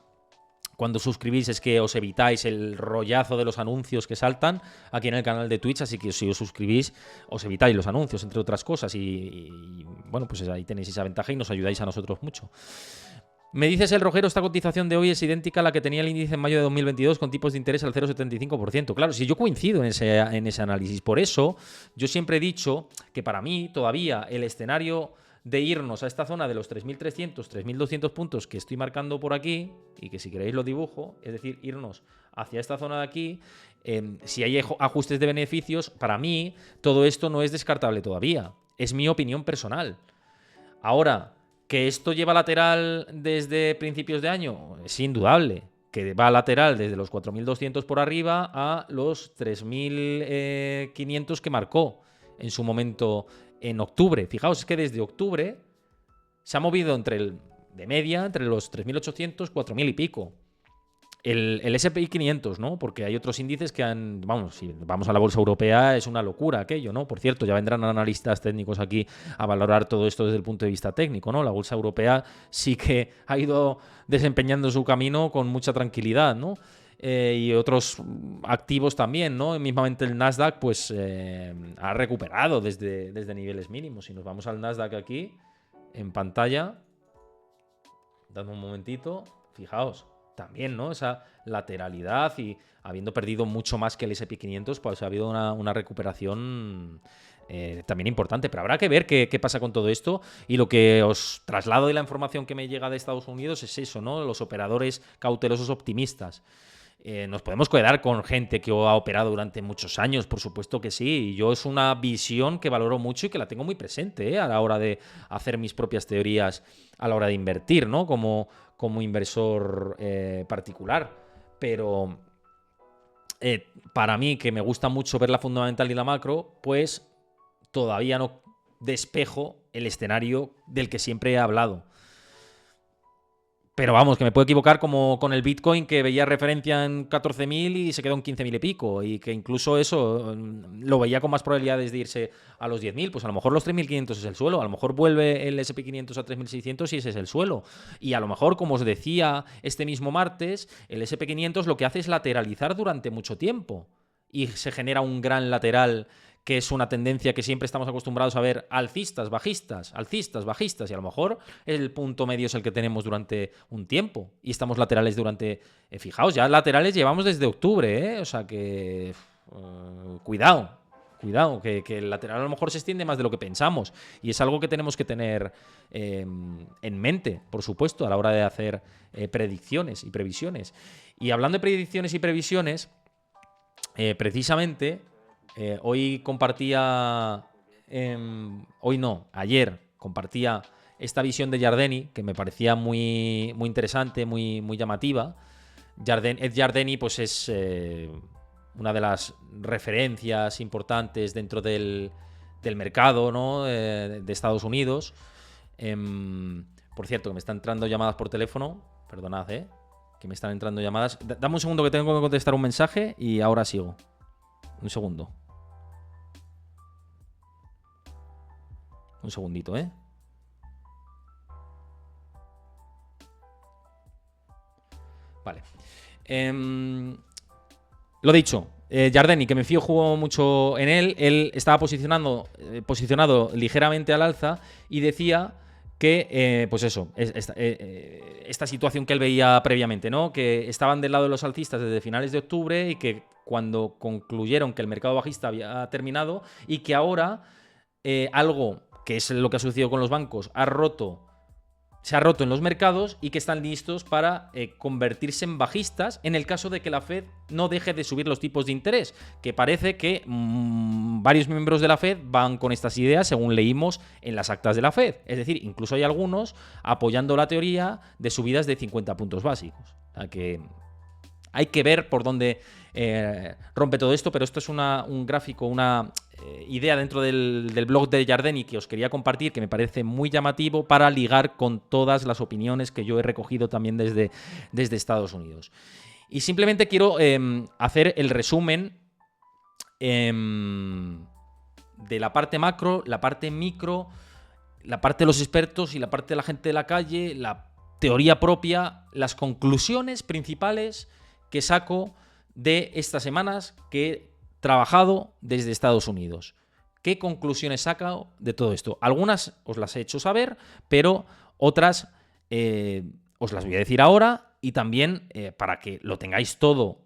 [SPEAKER 1] cuando suscribís es que os evitáis el rollazo de los anuncios que saltan aquí en el canal de Twitch, así que si os suscribís os evitáis los anuncios, entre otras cosas, y bueno, pues ahí tenéis esa ventaja y nos ayudáis a nosotros mucho. Me dices, el Rojero, esta cotización de hoy es idéntica a la que tenía el índice en mayo de 2022 con tipos de interés al 0,75%. Claro, si yo coincido en ese análisis. Por eso yo siempre he dicho que para mí todavía el escenario de irnos a esta zona de los 3.300, 3.200 puntos que estoy marcando por aquí, y que si queréis lo dibujo, es decir, irnos hacia esta zona de aquí, si hay ajustes de beneficios, para mí todo esto no es descartable todavía. Es mi opinión personal. Ahora, ¿que esto lleva lateral desde principios de año? Es indudable. Que va lateral desde los 4.200 por arriba a los 3.500 que marcó en su momento en octubre. Fijaos, es que desde octubre se ha movido de media entre los 3.800, 4.000 y pico. El S&P 500, ¿no? Porque hay otros índices que si vamos a la bolsa europea, es una locura aquello, ¿no? Por cierto, ya vendrán analistas técnicos aquí a valorar todo esto desde el punto de vista técnico, ¿no? La bolsa europea sí que ha ido desempeñando su camino con mucha tranquilidad, ¿no? Y otros activos también, ¿no? Mismamente el Nasdaq, pues ha recuperado desde niveles mínimos. Si nos vamos al Nasdaq aquí, en pantalla, dando un momentito, fijaos. También, ¿no? Esa lateralidad, y habiendo perdido mucho más que el S&P 500, pues ha habido una recuperación también importante. Pero habrá que ver qué pasa con todo esto. Y lo que os traslado de la información que me llega de Estados Unidos es eso, ¿no? Los operadores cautelosos optimistas. Nos podemos quedar con gente que ha operado durante muchos años, por supuesto que sí. Y yo es una visión que valoro mucho y que la tengo muy presente a la hora de hacer mis propias teorías, a la hora de invertir, ¿no? Como inversor particular. Pero para mí, que me gusta mucho ver la fundamental y la macro, pues todavía no despejo el escenario del que siempre he hablado. Pero vamos, que me puedo equivocar, como con el Bitcoin, que veía referencia en 14.000 y se quedó en 15.000 y pico. Y que incluso eso lo veía con más probabilidades de irse a los 10.000. Pues a lo mejor los 3.500 es el suelo. A lo mejor vuelve el S&P 500 a 3.600 y ese es el suelo. Y a lo mejor, como os decía este mismo martes, el S&P 500 lo que hace es lateralizar durante mucho tiempo. Y se genera un gran lateral, que es una tendencia que siempre estamos acostumbrados a ver alcistas, bajistas, y a lo mejor el punto medio es el que tenemos durante un tiempo y estamos laterales durante... fijaos, ya laterales llevamos desde octubre, o sea que... cuidado, que el lateral a lo mejor se extiende más de lo que pensamos, y es algo que tenemos que tener en mente, por supuesto, a la hora de hacer predicciones y previsiones. Y hablando de predicciones y previsiones, precisamente... hoy compartía, ayer compartía esta visión de Yardeni, que me parecía muy, muy interesante, muy, muy llamativa. Ed Yardeni, pues es una de las referencias importantes dentro del mercado, ¿no? De Estados Unidos. Por cierto, que me están entrando llamadas por teléfono. Perdonad, que me están entrando llamadas. Dame un segundo que tengo que contestar un mensaje y ahora sigo. Un segundo. Un segundito, Vale. Lo dicho, Giardini, que me fío juego mucho en él. Él estaba posicionado ligeramente al alza y decía que, pues eso, esta situación que él veía previamente, ¿no? Que estaban del lado de los alcistas desde finales de octubre y que cuando concluyeron que el mercado bajista había terminado y que ahora algo que es lo que ha sucedido con los bancos se ha roto en los mercados y que están listos para convertirse en bajistas en el caso de que la Fed no deje de subir los tipos de interés, que parece que varios miembros de la Fed van con estas ideas según leímos en las actas de la Fed. Es decir, incluso hay algunos apoyando la teoría de subidas de 50 puntos básicos. O sea que hay que ver por dónde rompe todo esto, pero esto es un gráfico, una idea dentro del blog de Giardini que os quería compartir, que me parece muy llamativo para ligar con todas las opiniones que yo he recogido también desde Estados Unidos. Y simplemente quiero hacer el resumen de la parte macro, la parte micro, la parte de los expertos y la parte de la gente de la calle, la teoría propia, las conclusiones principales que saco de estas semanas que he trabajado desde Estados Unidos. ¿Qué conclusiones saco de todo esto? Algunas os las he hecho saber, pero otras os las voy a decir ahora y también para que lo tengáis todo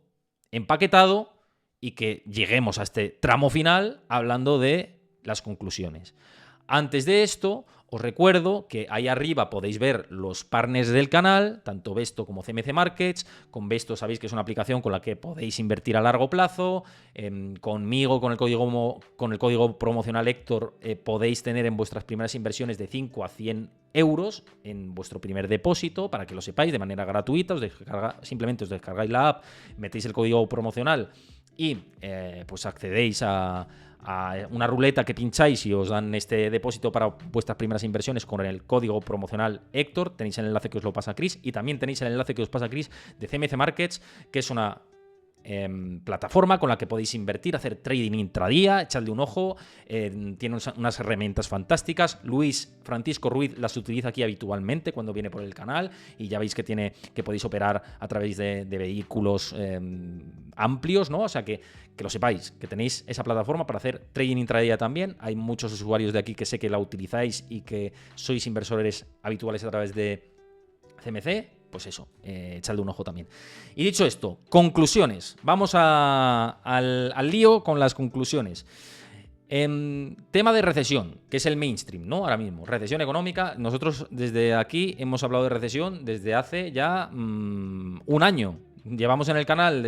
[SPEAKER 1] empaquetado y que lleguemos a este tramo final hablando de las conclusiones. Antes de esto, os recuerdo que ahí arriba podéis ver los partners del canal, tanto Besto como CMC Markets. Con Besto sabéis que es una aplicación con la que podéis invertir a largo plazo. Conmigo, con el código promocional Héctor, podéis tener en vuestras primeras inversiones de 5 a 100 euros en vuestro primer depósito, para que lo sepáis de manera gratuita. Simplemente os descargáis la app, metéis el código promocional y pues accedéis a una ruleta que pincháis y os dan este depósito para vuestras primeras inversiones con el código promocional Héctor. Tenéis el enlace que os lo pasa Chris y también tenéis el enlace que os pasa Chris de CMC Markets, que es una plataforma con la que podéis invertir, hacer trading intradía, echadle un ojo, tiene unas herramientas fantásticas. Luis Francisco Ruiz las utiliza aquí habitualmente cuando viene por el canal y ya veis que podéis operar a través de vehículos amplios, ¿no? O sea que lo sepáis, que tenéis esa plataforma para hacer trading intradía también. Hay muchos usuarios de aquí que sé que la utilizáis y que sois inversores habituales a través de CMC. Pues eso, echadle un ojo también. Y dicho esto, conclusiones. Vamos al lío con las conclusiones. Tema de recesión, que es el mainstream, ¿no? Ahora mismo, recesión económica. Nosotros desde aquí hemos hablado de recesión desde hace ya un año. Llevamos en el canal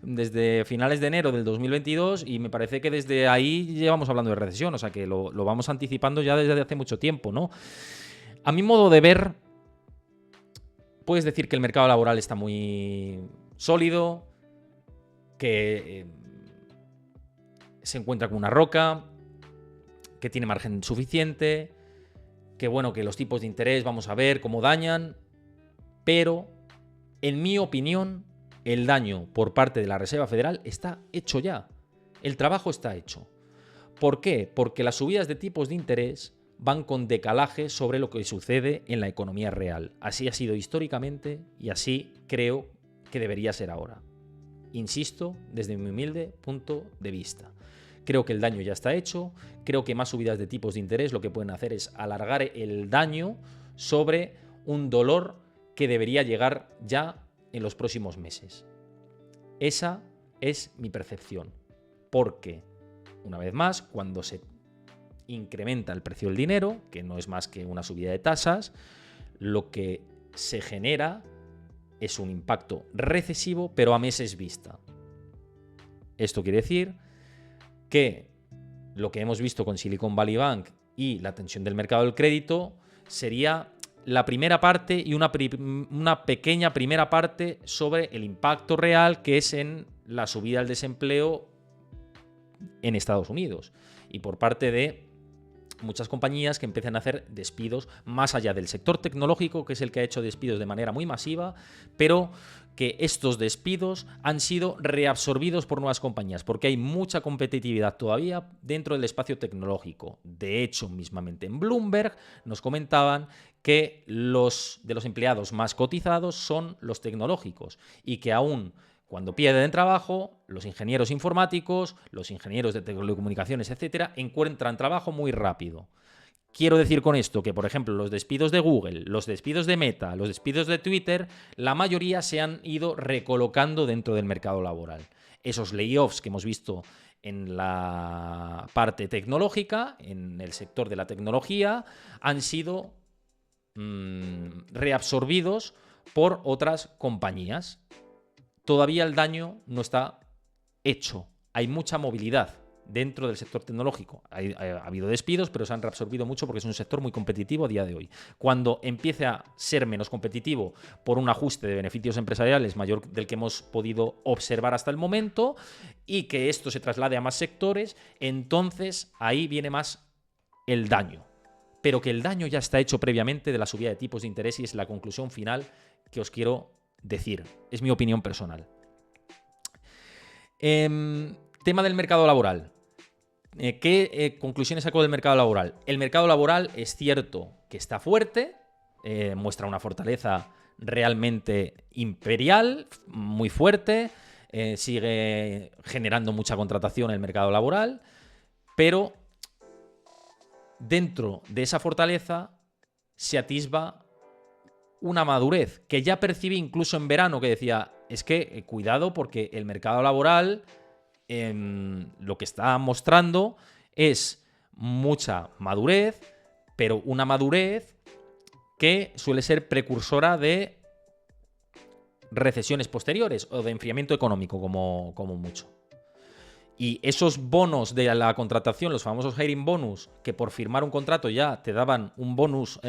[SPEAKER 1] desde finales de enero del 2022 y me parece que desde ahí llevamos hablando de recesión. O sea que lo vamos anticipando ya desde hace mucho tiempo, ¿no? A mi modo de ver, puedes decir que el mercado laboral está muy sólido, que se encuentra con una roca, que tiene margen suficiente, que bueno, que los tipos de interés vamos a ver cómo dañan, pero en mi opinión el daño por parte de la Reserva Federal está hecho ya. El trabajo está hecho. ¿Por qué? Porque las subidas de tipos de interés van con decalaje sobre lo que sucede en la economía real. Así ha sido históricamente y así creo que debería ser ahora. Insisto, desde mi humilde punto de vista. Creo que el daño ya está hecho, creo que más subidas de tipos de interés lo que pueden hacer es alargar el daño sobre un dolor que debería llegar ya en los próximos meses. Esa es mi percepción. Porque, una vez más, cuando se incrementa el precio del dinero, que no es más que una subida de tasas, lo que se genera es un impacto recesivo, pero a meses vista. Esto quiere decir que lo que hemos visto con Silicon Valley Bank y la tensión del mercado del crédito sería la primera parte y una pequeña primera parte sobre el impacto real que es en la subida del desempleo en Estados Unidos y por parte de muchas compañías que empiezan a hacer despidos más allá del sector tecnológico, que es el que ha hecho despidos de manera muy masiva, pero que estos despidos han sido reabsorbidos por nuevas compañías, porque hay mucha competitividad todavía dentro del espacio tecnológico. De hecho, mismamente en Bloomberg nos comentaban que los de los empleados más cotizados son los tecnológicos y que aún cuando pierden trabajo, los ingenieros informáticos, los ingenieros de telecomunicaciones, etcétera, encuentran trabajo muy rápido. Quiero decir con esto que, por ejemplo, los despidos de Google, los despidos de Meta, los despidos de Twitter, la mayoría se han ido recolocando dentro del mercado laboral. Esos layoffs que hemos visto en la parte tecnológica, en el sector de la tecnología, han sido reabsorbidos por otras compañías. Todavía el daño no está hecho. Hay mucha movilidad dentro del sector tecnológico. Ha habido despidos, pero se han reabsorbido mucho porque es un sector muy competitivo a día de hoy. Cuando empiece a ser menos competitivo por un ajuste de beneficios empresariales mayor del que hemos podido observar hasta el momento y que esto se traslade a más sectores, entonces ahí viene más el daño. Pero que el daño ya está hecho previamente de la subida de tipos de interés y es la conclusión final que os quiero decir. Es mi opinión personal. Tema del mercado laboral. ¿Qué conclusiones saco del mercado laboral? El mercado laboral es cierto que está fuerte, muestra una fortaleza realmente imperial, muy fuerte, sigue generando mucha contratación en el mercado laboral, pero dentro de esa fortaleza se atisba una madurez que ya percibí incluso en verano, que decía, es que cuidado porque el mercado laboral lo que está mostrando es mucha madurez, pero una madurez que suele ser precursora de recesiones posteriores o de enfriamiento económico como mucho. Y esos bonos de la contratación, los famosos hiring bonus, que por firmar un contrato ya te daban un bonus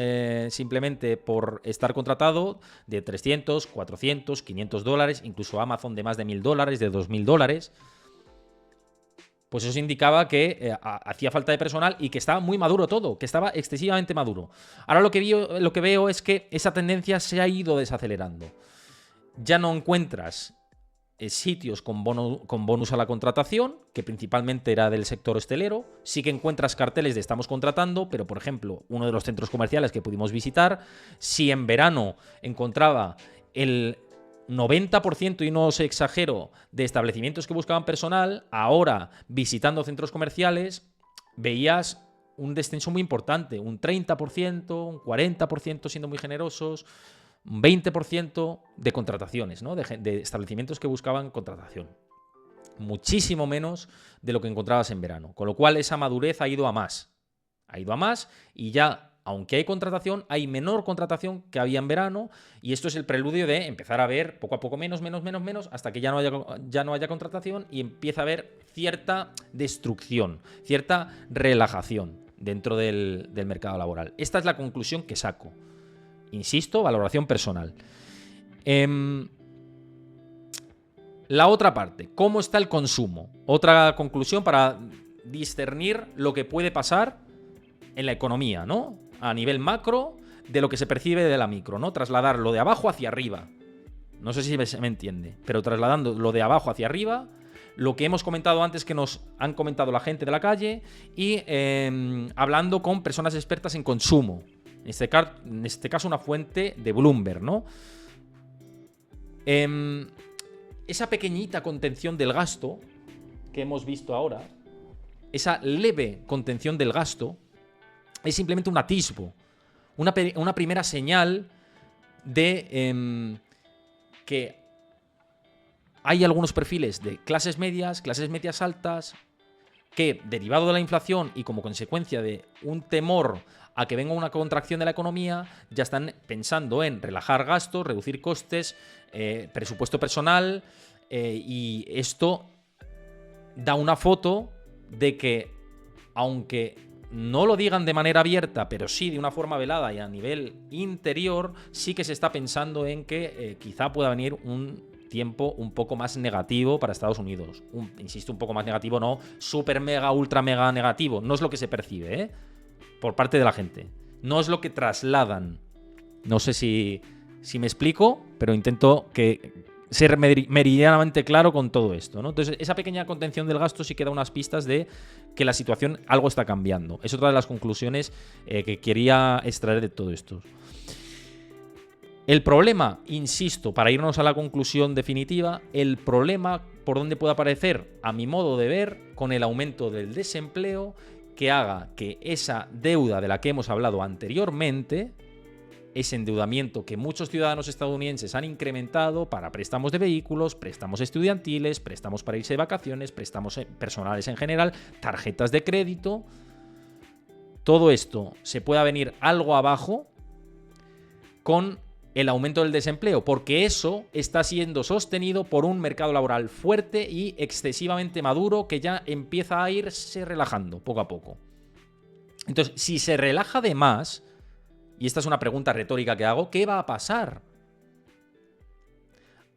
[SPEAKER 1] simplemente por estar contratado de 300, 400, 500 dólares, incluso Amazon de más de $1.000, de $2.000, pues eso indicaba que hacía falta de personal y que estaba muy maduro todo, que estaba excesivamente maduro. Ahora lo que veo es que esa tendencia se ha ido desacelerando. Ya no encuentras sitios con bonus a la contratación, que principalmente era del sector hostelero. Sí que encuentras carteles de estamos contratando, pero por ejemplo, uno de los centros comerciales que pudimos visitar, si en verano encontraba el 90%, y no os exagero, de establecimientos que buscaban personal, ahora visitando centros comerciales veías un descenso muy importante, un 30%, un 40% siendo muy generosos, un 20% de contrataciones, ¿no? de establecimientos que buscaban contratación. Muchísimo menos de lo que encontrabas en verano. Con lo cual esa madurez ha ido a más. Ha ido a más y ya, aunque hay contratación, hay menor contratación que había en verano y esto es el preludio de empezar a ver poco a poco menos, hasta que ya no haya contratación y empieza a haber cierta destrucción, cierta relajación dentro del mercado laboral. Esta es la conclusión que saco. Insisto, valoración personal. La otra parte, ¿cómo está el consumo? Otra conclusión para discernir lo que puede pasar en la economía, ¿no? A nivel macro, de lo que se percibe de la micro, ¿no? Trasladarlo de abajo hacia arriba. No sé si se me entiende, pero trasladando lo de abajo hacia arriba, lo que hemos comentado antes que nos han comentado la gente de la calle y hablando con personas expertas en consumo. En este caso, una fuente de Bloomberg, ¿no? Esa pequeñita contención del gasto que hemos visto ahora, esa leve contención del gasto, es simplemente un atisbo, una primera señal de que hay algunos perfiles de clases medias altas, que, derivado de la inflación y como consecuencia de un temor a que venga una contracción de la economía, ya están pensando en relajar gastos, reducir costes, presupuesto personal, y esto da una foto de que, aunque no lo digan de manera abierta, pero sí de una forma velada y a nivel interior, sí que se está pensando en que quizá pueda venir un tiempo un poco más negativo para Estados Unidos. Insisto, un poco más negativo, no super mega, ultra mega negativo. No es lo que se percibe, por parte de la gente. No es lo que trasladan. No sé si me explico, pero intento ser meridianamente claro con todo esto, ¿no? Entonces, esa pequeña contención del gasto sí que da unas pistas de que la situación algo está cambiando. Es otra de las conclusiones que quería extraer de todo esto. El problema, insisto, para irnos a la conclusión definitiva, el problema por donde puede aparecer, a mi modo de ver, con el aumento del desempleo, que haga que esa deuda de la que hemos hablado anteriormente, ese endeudamiento que muchos ciudadanos estadounidenses han incrementado para préstamos de vehículos, préstamos estudiantiles, préstamos para irse de vacaciones, préstamos personales en general, tarjetas de crédito, todo esto se pueda venir algo abajo con el aumento del desempleo, porque eso está siendo sostenido por un mercado laboral fuerte y excesivamente maduro que ya empieza a irse relajando poco a poco. Entonces, si se relaja de más, y esta es una pregunta retórica que hago, ¿qué va a pasar?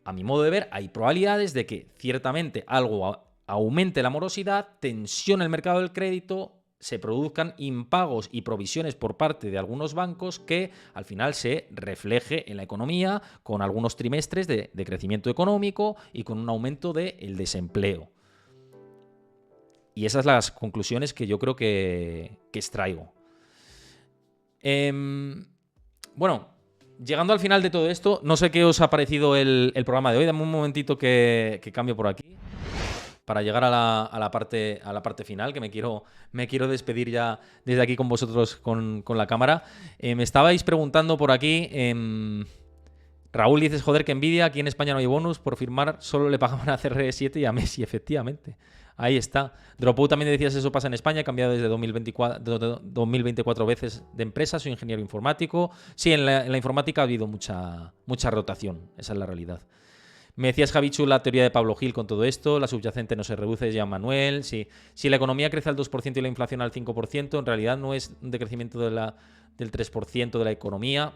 [SPEAKER 1] A mi modo de ver, hay probabilidades de que ciertamente algo aumente la morosidad, tensione el mercado del crédito, se produzcan impagos y provisiones por parte de algunos bancos que al final se refleje en la economía con algunos trimestres de crecimiento económico y con un aumento del desempleo. Y esas son las conclusiones que yo creo que extraigo. Bueno, llegando al final de todo esto, no sé qué os ha parecido el programa de hoy. Dame un momentito que cambio por aquí para llegar a la parte final, que me quiero despedir ya desde aquí con vosotros con la cámara. Me estabais preguntando por aquí, Raúl dices, joder, que envidia, aquí en España no hay bonus, por firmar solo le pagaban a CR7 y a Messi, efectivamente. Ahí está. Dropout también decías, eso pasa en España, he cambiado desde 2024 veces de empresa, soy ingeniero informático. Sí, en la informática ha habido mucha rotación, esa es la realidad. Me decías, Javichu, la teoría de Pablo Gil con todo esto, la subyacente no se reduce, decía Manuel. Sí. Si la economía crece al 2% y la inflación al 5%, en realidad no es un decrecimiento del 3% de la economía.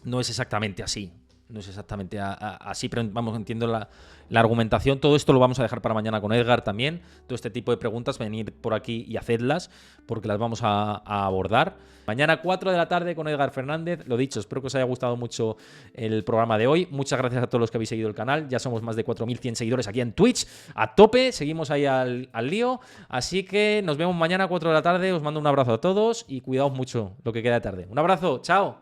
[SPEAKER 1] No es exactamente así. No es exactamente así, pero vamos, entiendo la argumentación. Todo esto lo vamos a dejar para mañana con Edgar también. Todo este tipo de preguntas, venid por aquí y hacedlas, porque las vamos a abordar. Mañana 4 de la tarde con Edgar Fernández. Lo dicho, espero que os haya gustado mucho el programa de hoy. Muchas gracias a todos los que habéis seguido el canal. Ya somos más de 4.100 seguidores aquí en Twitch. A tope, seguimos ahí al lío. Así que nos vemos mañana 4 de la tarde. Os mando un abrazo a todos y cuidaos mucho lo que queda de tarde. Un abrazo, chao.